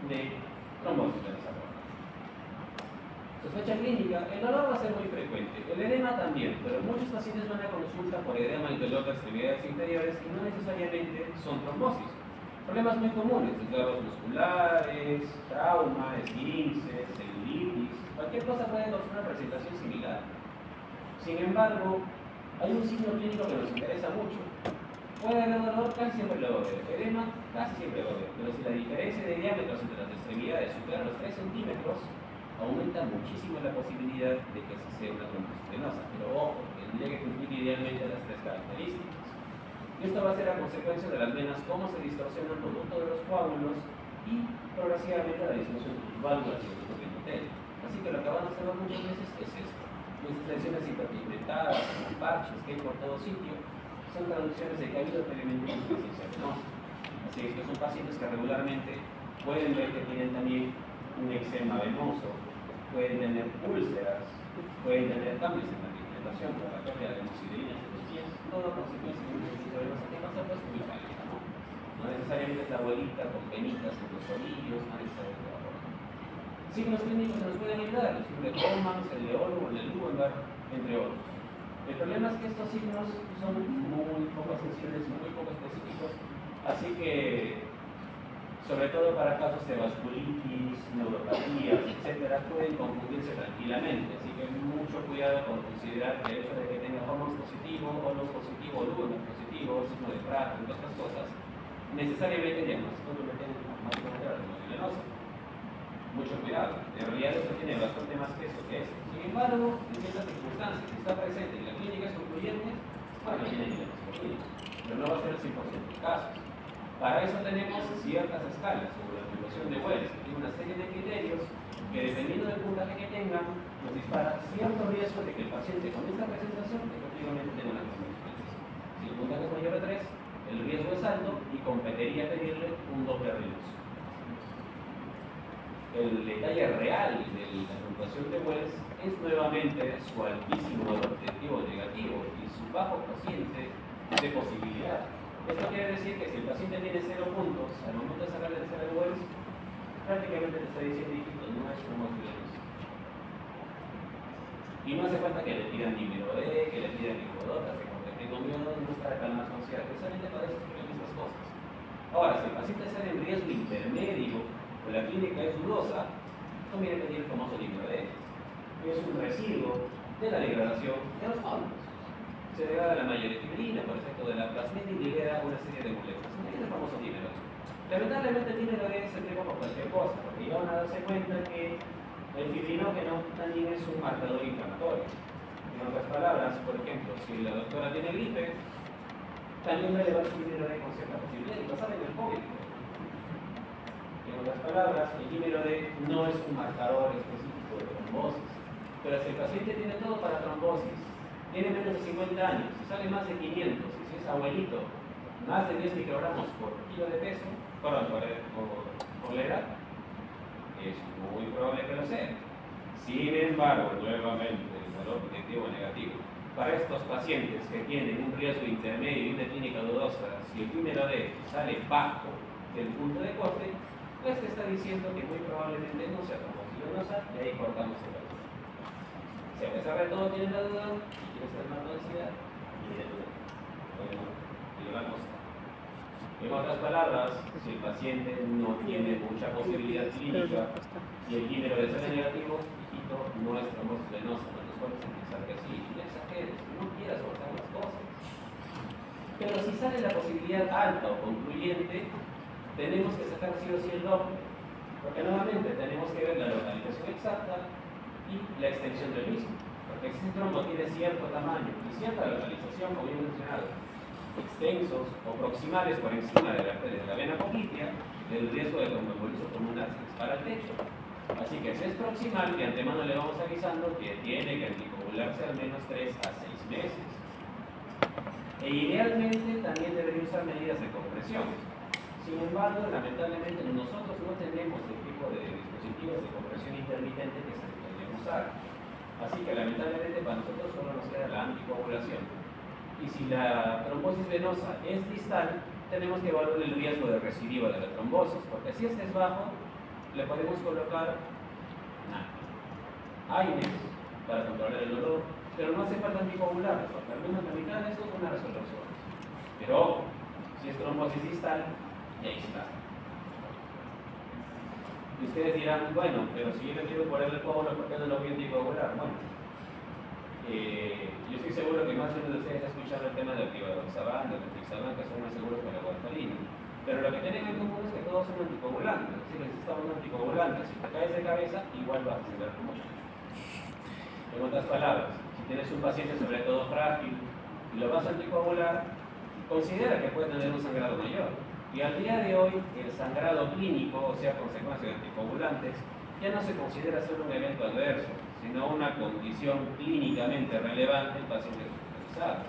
de trombosis del desarrollo. Sospecha clínica, el dolor va a ser muy frecuente, el edema también, pero muchos pacientes van a consulta por edema y dolor de extremidades inferiores y no necesariamente son trombosis. Problemas muy comunes, desgarros musculares, trauma, esguinces, celulitis, cualquier cosa puede causar una presentación similar. Sin embargo, hay un signo clínico que nos interesa mucho. Puede haber dolor, casi siempre lo va a haber. Edema, casi siempre lo va a haber. Pero si la diferencia de diámetros entre las extremidades supera los 3 centímetros, aumenta muchísimo la posibilidad de que se sea una trombosis venosa. Pero ojo, tendría que cumplir idealmente las 3 características. Y esto va a ser a consecuencia de las venas, cómo se distorsionan producto de los coágulos y progresivamente la distorsión de sus válvulas y de los endotelio. Así que lo que van a hacer muchas veces es esto. Nuestras lesiones hiperpigmentadas, como parches que hay por todo sitio, son traducciones de que ha habido previamente insuficiencia venosa. Así que son pacientes que regularmente pueden ver que tienen también un eczema venoso, pueden tener úlceras, pueden tener cambios en la pigmentación por la pérdida de mucilerinas de los pies, todo consecuencia de una insuficiencia venosa que pasa pues muy cálida, ¿no? No necesariamente es la abuelita con penitas en los tobillos, no necesariamente la forma. Signos clínicos que nos pueden ayudar, el síndrome de Coman, el de Olmo, el de Lubenberg, entre otros. El problema es que estos signos son muy poco sensibles, muy poco específicos, así que sobre todo para casos de vasculitis, neuropatías, etcétera, pueden confundirse tranquilamente. Así que mucho cuidado con considerar que el hecho de que tenga hormonas positivo, olos positivo, lumen positivo, signo de Pratt, entre otras cosas, necesariamente diagnóstico no le tienen automáticamente la trombosis venosa. Mucho cuidado. En realidad esto tiene bastante más peso que eso. Sin embargo, en ciertas circunstancias, si está presente y la clínica es concluyente, bueno, tiene diagnóstico clínico, pero no va a ser el 100% de casos. Para eso tenemos ciertas escalas sobre la puntuación de Wells, que tiene una serie de criterios que dependiendo del puntaje que tengan, nos dispara cierto riesgo de que el paciente con esta presentación efectivamente tenga una trombosis. Si el puntaje es mayor de 3, el riesgo es alto y competiría pedirle un Doppler venoso. El detalle real de la puntuación de Wells es nuevamente su altísimo valor objetivo negativo y su bajo cociente de posibilidad. Esto quiere decir que si el paciente tiene 0 puntos, al momento de sacarle el CR Wells, prácticamente te está diciendo que no es trombosis venosa. Y no hace falta que le pidan dímero D, que le pidan hipodota, que porque tengo miedo no estar calmación social, precisamente para eso se estas cosas. Ahora, si el paciente está en riesgo intermedio o la clínica es dudosa, conviene pedir el famoso dímero D, que es un residuo de la degradación de los hongos. Se degrada la mallorefibrina por efecto de la plasmina y libera una serie de moléculas. Es el famoso dímero D. Lamentablemente el dímero D se entrega por cualquier cosa, porque ya van a darse cuenta que el fibrinógeno también es un marcador inflamatorio. En otras palabras, por ejemplo, si la doctora tiene gripe, también va a elevar su dímero D con cierta posibilidad, y lo saben el COVID. En otras palabras, el dímero D no es un marcador específico de trombosis, pero si el paciente tiene todo para trombosis, tiene menos de 50 años, si sale más de 500, y si es abuelito, más de 10 microgramos por kilo de peso, por la edad, es muy probable que lo sea. Sin embargo, nuevamente, el valor predictivo negativo. Para estos pacientes que tienen un riesgo intermedio y una clínica dudosa, si el dímero D sale bajo del punto de corte, pues te está diciendo que muy probablemente no sea trombosis venosa y ahí cortamos el caso. Si a pesar de todo tienes la duda y quieres hacer más densidad, y lo vamos. En otras palabras, si el paciente no tiene mucha posibilidad clínica y el dímero D sale negativo, hijito, no es trombosis venosa, no nos puedes pensar que sí, no exageres, no quieras forzar las cosas. Pero si sale la posibilidad alta o concluyente, tenemos que sacar sí o sí el doble, porque nuevamente tenemos que ver la localización exacta y la extensión del mismo, porque si ese trombo tiene cierto tamaño y cierta localización, como bien mencionado, extensos o proximales por encima de la vena poplitea, el riesgo de tromboembolismo pulmonar se dispara al techo. Así que si es proximal, de antemano le vamos avisando que tiene que anticoagularse al menos 3 a 6 meses. E idealmente también debería usar medidas de compresión. Sin embargo, lamentablemente nosotros no tenemos el tipo de dispositivos de compresión intermitente que se podrían usar. Así que lamentablemente para nosotros solo nos queda la anticoagulación. Y si la trombosis venosa es distal, tenemos que evaluar el riesgo de recidiva de la trombosis, porque si este es bajo, le podemos colocar AINES para controlar el dolor, pero no hace falta anticoagular, porque al menos la mitad de esto es una resolución. Pero ojo, si es trombosis distal, ya está. Y ustedes dirán, bueno, pero si yo le quiero poner el coágulo, ¿por qué no lo voy a anticoagular? Bueno, yo estoy seguro que más de uno de ustedes ha escuchado el tema del Rivaroxaban, del Trixaban, que son más seguros que la warfarina. Pero lo que tienen en común es que todos son anticoagulantes. Es decir, necesitamos anticoagulantes. Si te caes de cabeza, igual vas a sangrar mucho. En otras palabras, si tienes un paciente sobre todo frágil y lo vas a anticoagular, considera que puede tener un sangrado mayor. Y al día de hoy, el sangrado clínico, o sea, consecuencia de anticoagulantes, ya no se considera solo un evento adverso, sino una condición clínicamente relevante en pacientes hospitalizados.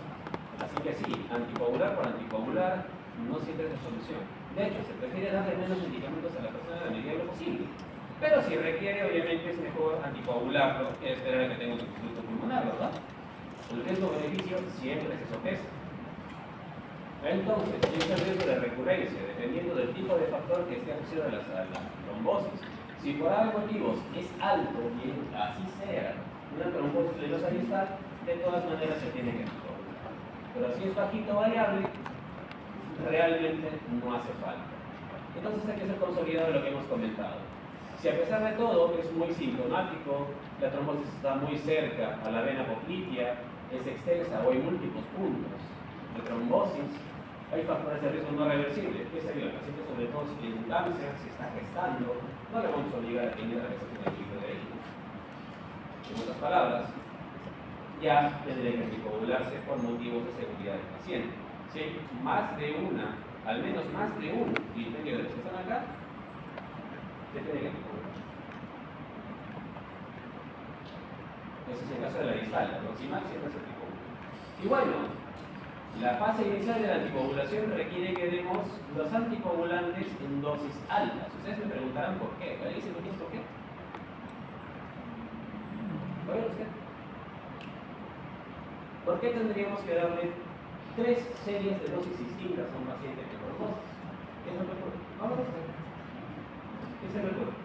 Así que sí, anticoagular por anticoagular no siempre es la solución. De hecho, se prefiere darle menos medicamentos a la persona a la medida de lo posible. Pero si requiere, obviamente es mejor anticoagularlo que esperar a que tenga un sustituto pulmonar, ¿verdad? El riesgo-beneficio siempre se sopesa. Entonces, si es el riesgo de recurrencia, dependiendo del tipo de factor que esté asociado a la trombosis, si por algún motivo es alto y así sea una trombosis venosa distal, de todas maneras se tiene que anticoagular. Pero si es bajito variable, realmente no hace falta. Entonces hay que ser consolidado de lo que hemos comentado. Si a pesar de todo es muy sintomático, la trombosis está muy cerca a la vena poplitea, es extensa o hay múltiples puntos de trombosis, hay factores de riesgo no reversibles, que sería el paciente sobre todo si tiene un cáncer, si está gestando, no le vamos a obligar a tener la recepción del líquido de ahí. En otras palabras, ya tendría que anticoagularse por motivos de seguridad del paciente. Si hay más de una, al menos más de un criterio de los que están acá, se tiene que anticoagular. Eso es en caso de la distal, la proximal siempre se anticoagula. Y bueno, la fase inicial de la anticoagulación requiere que demos los anticoagulantes en dosis altas. Ustedes me preguntarán por qué. ¿Vale? ¿Se me dice por qué? ¿Lo ve usted? ¿Por qué tendríamos que darle 3 series de dosis distintas a un paciente que por dosis? ¿Qué se me ocurre? Vamos a ver. ¿Qué se me ocurre?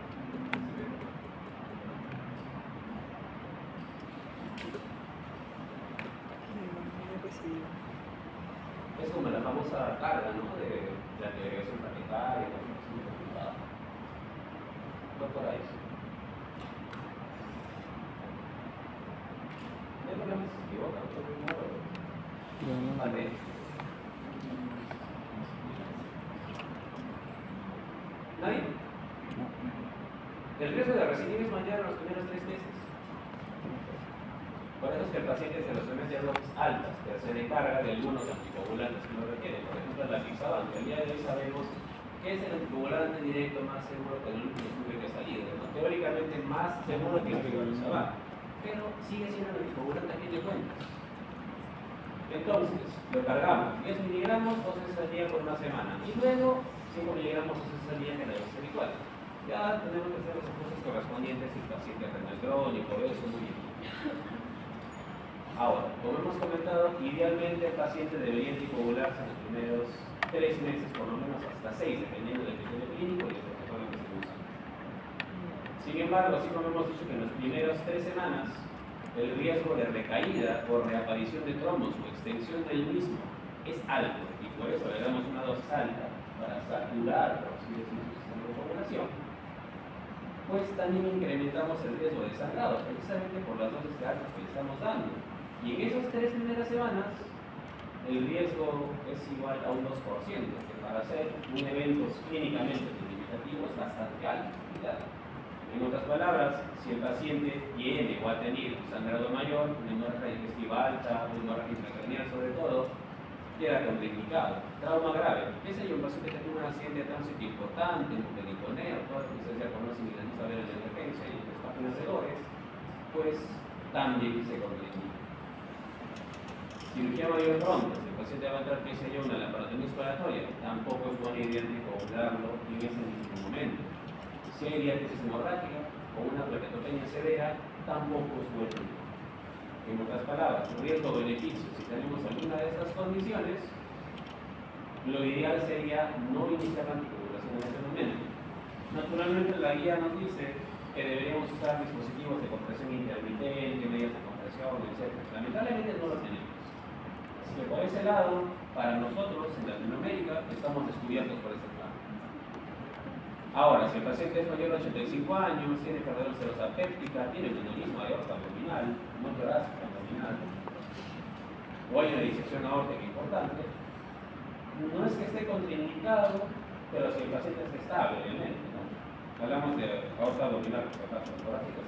Es como la famosa carga, ¿no? De la agregación plaquetaria, la agregación privada. Va por ahí. Vale. ¿Nadie? El riesgo de recidir es mayor en los primeros 3 meses. Por eso es que el paciente se los somete a dosis altas, pero se descarga de algunos anticoagulantes que lo requieren. Por ejemplo, la Fixaban, que al día de hoy sabemos que es el anticoagulante directo más seguro que el último estudio que ha salido, ¿no? Teóricamente más seguro que el Fixaban, pero sigue siendo el anticoagulante a fin de cuentas. Entonces, lo cargamos 10 miligramos 2 veces al día por una semana y luego 5 miligramos 2 veces al día en la dosis habitual. Ya tenemos que hacer los ajustes correspondientes si el paciente es renal crónico, eso muy bien. Ahora, como hemos comentado, idealmente el paciente debería anticoagularse en los primeros 3 meses, por lo menos hasta 6, dependiendo del criterio clínico y del protocolo que se usa. Sin embargo, así como hemos dicho que en las primeras 3 semanas, el riesgo de recaída o reaparición de trombos o extensión del mismo es alto, y por eso le damos una dosis alta para saturar, por así decirlo, su sistema de coagulación. Pues también incrementamos el riesgo de sangrado, precisamente por las dosis de alta que le estamos dando. Y en esas 3 primeras semanas, el riesgo es igual a un 2%, que para ser un evento clínicamente significativo es bastante alto. En otras palabras, si el paciente tiene o ha tenido un sangrado mayor, una hemorragia digestiva alta, una hemorragia intracranial sobre todo, queda contraindicado. Trauma grave. Ese es un paciente que tiene un accidente de tránsito importante, un peritoneo, todo lo que ustedes ya conocen y les gusta ver en la emergencia y en las páginas de Lores, pues también se contraindica. Cirugía mayor pronto, si el paciente va a entrar que se una laparotomía expiratoria, tampoco es buena idea anticoagularlo en ese mismo momento. Si hay diálisis hemorrágica o una plaquetopenia severa, tampoco es buena idea. En otras palabras, riesgo-beneficio, si tenemos alguna de estas condiciones, lo ideal sería no iniciar la anticoagulación en ese momento. Naturalmente la guía nos dice que deberíamos usar dispositivos de compresión intermitente, medidas de compresión, etc. Lamentablemente no lo tenemos. Así que por ese lado, para nosotros en Latinoamérica estamos descubiertos por este plan. Ahora, si el paciente es mayor de 85 años, tiene fibrosis péptica, tiene menorismo de aorta abdominal, no torácica abdominal, o hay una disección aórtica importante, no es que esté contraindicado, pero si el paciente es estable, obviamente, ¿no? Hablamos de aorta abdominal, por acaso, torácica.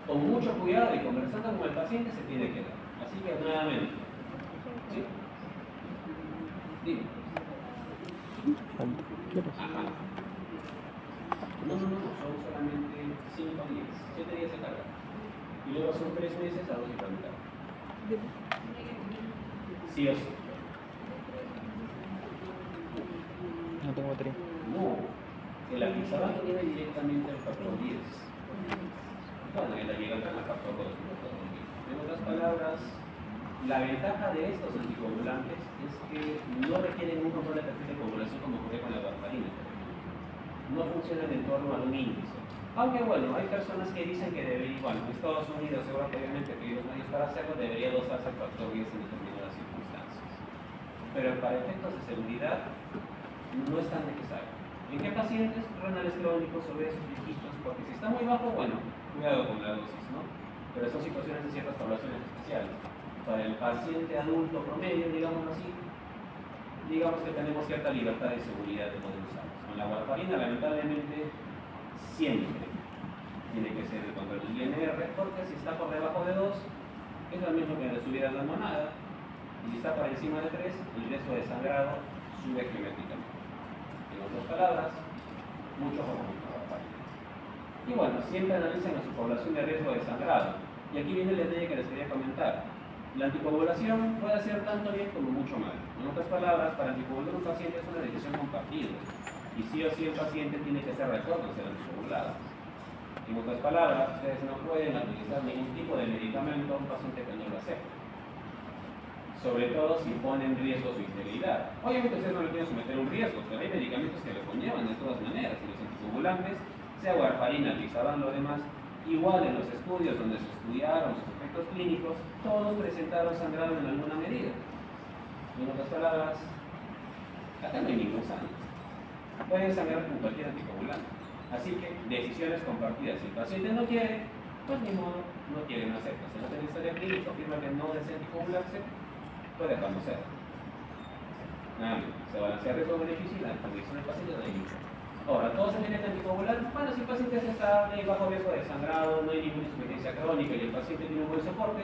Con mucho cuidado y conversando con el paciente se tiene que dar. Así que nuevamente, ¿sí? Dime. Ajá. No, son solamente 5 días, 7 días de carga. Y luego son 3 meses a dosis plantar. Sí o sí. No tengo batería. No, el Fixaban viene directamente al factor 10. Bueno, en la llegada al factor 2. En otras palabras, la ventaja de estos anticoagulantes es que no requieren un control de perfil de coagulación como ocurre con la warfarina. No funcionan en torno a un índice. Aunque bueno, hay personas que dicen que debería, bueno, en Estados Unidos seguramente que los medios para hacerlo debería dosarse el factor 10 en determinadas circunstancias. Pero para efectos de seguridad no es tan necesario. ¿En qué pacientes? Renales crónicos, obesos, viejitos, porque si está muy bajo, bueno, cuidado con la dosis, ¿no? Pero son situaciones de ciertas poblaciones especiales. Para el paciente adulto promedio, digamos así, digamos que tenemos cierta libertad de seguridad de poder usarlos. Con la warfarina, lamentablemente, siempre tiene que ser el control del INR, porque si está por debajo de 2, es lo mismo que le subiera la monada, y si está por encima de 3, el riesgo de sangrado sube geométricamente. En otras palabras, mucho ojo con la warfarina. Y bueno, siempre analicen a su población de riesgo de sangrado. Y aquí viene el detalle que les quería comentar. La anticoagulación puede hacer tanto bien como mucho mal. En otras palabras, para anticoagular a un paciente es una decisión compartida. Y sí o sí el paciente tiene que ser retorno a ser anticoagulado. En otras palabras, ustedes no pueden utilizar ningún tipo de medicamento a un paciente que no lo acepte. Sobre todo si pone en riesgo su integridad. Obviamente ustedes no le quieren someter un riesgo, pero hay medicamentos que lo conllevan de todas maneras. Y los anticoagulantes, sea warfarina, Fixaban, lo demás, igual en los estudios donde se estudiaron sus efectos clínicos, todos presentaron sangrado en alguna medida. En otras palabras, acá no hay ningún sangre. Pueden sangrar con cualquier anticoagulante. Así que decisiones compartidas. Si el paciente no quiere, pues ni modo, no quieren hacerlo. Si no tiene historia clínica, afirma que no desea anticoagularse, puede dejarlo ser. Nada más, se balancea riesgo-beneficio y la condición del paciente no hay ningún. Ahora, ¿todos se tienen que anticoagular? Bueno, si el paciente está bajo riesgo de sangrado, no hay ninguna insuficiencia crónica y el paciente tiene un buen soporte,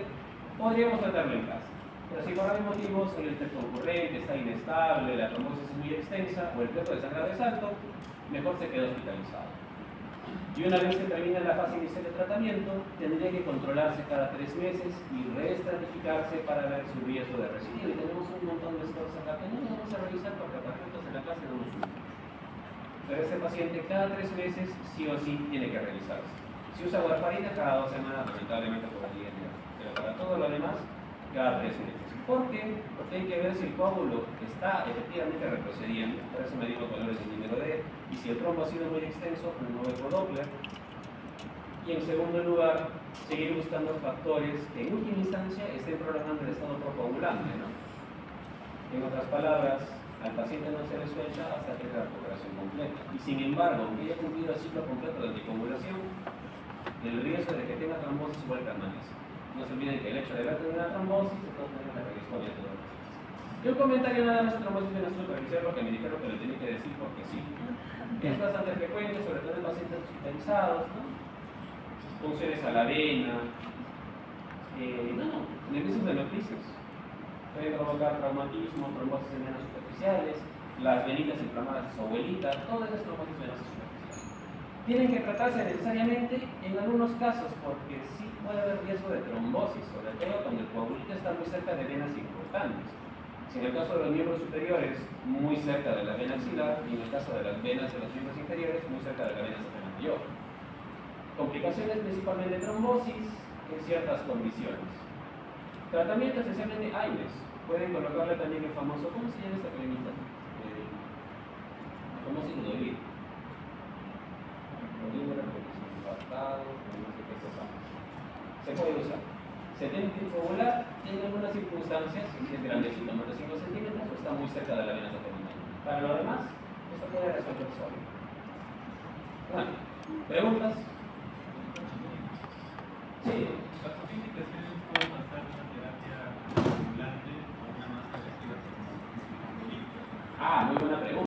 podríamos tratarlo en casa. Pero si por algún motivo el efecto concurrente está inestable, la trombosis es muy extensa o el riesgo de sangrado es alto, mejor se queda hospitalizado. Y una vez que termina la fase inicial de tratamiento, tendría que controlarse cada 3 meses y reestratificarse para ver su riesgo de recidiva. Y tenemos un montón de estudios acá que no nos vamos a revisar porque para efectos en la clase no nos usan. Pero este paciente cada 3 meses sí o sí tiene que revisarse. Si usa warfarina cada 2 semanas, lamentablemente por el día, pero para todo lo demás, cada 3 meses. ¿Por qué? Porque hay que ver si el coágulo está efectivamente retrocediendo, por eso medimos valores de número D, y si el trombo ha sido muy extenso, con un nuevo Doppler. Y en segundo lugar, seguir buscando factores que en última instancia estén prolongando el estado procoagulante, ¿no? En otras palabras, al paciente no se le suelta hasta que la recuperación completa. Y sin embargo, aunque haya cumplido el ciclo completo de anticoagulación, el riesgo de que tenga trombosis igual permanece. No se olviden que el hecho de haber tenido una trombosis es tener una predisposición de todo. Y un comentario nada más de trombosis venosa superficial porque me dijeron que lo tenía que decir porque sí. Es bastante frecuente, sobre todo en pacientes hospitalizados, ¿no? Funciones a la vena, nervios de noticias. Puede provocar traumatismo, trombosis en venas superficiales, las venitas inflamadas de su abuelita, todas esas trombosis venosas superficiales. Tienen que tratarse necesariamente en algunos casos porque sí puede haber riesgo de trombosis, sobre todo cuando el coagulito está muy cerca de venas importantes. Si en el caso de los miembros superiores, muy cerca de la vena axilar, y en el caso de las venas de los miembros inferiores, muy cerca de la vena safena mayor. Complicaciones principalmente de trombosis en ciertas condiciones. Tratamiento esencialmente AINES. Pueden colocarle también el famoso, ¿cómo se llama esta cremita? El famoso Inudolid. Se puede usar. Se tiene que coagular en algunas circunstancias, si es grandecito, más de 5 centímetros, o está muy cerca de la vena safena. Para lo demás, esto puede resolver solo. Bueno, ¿preguntas?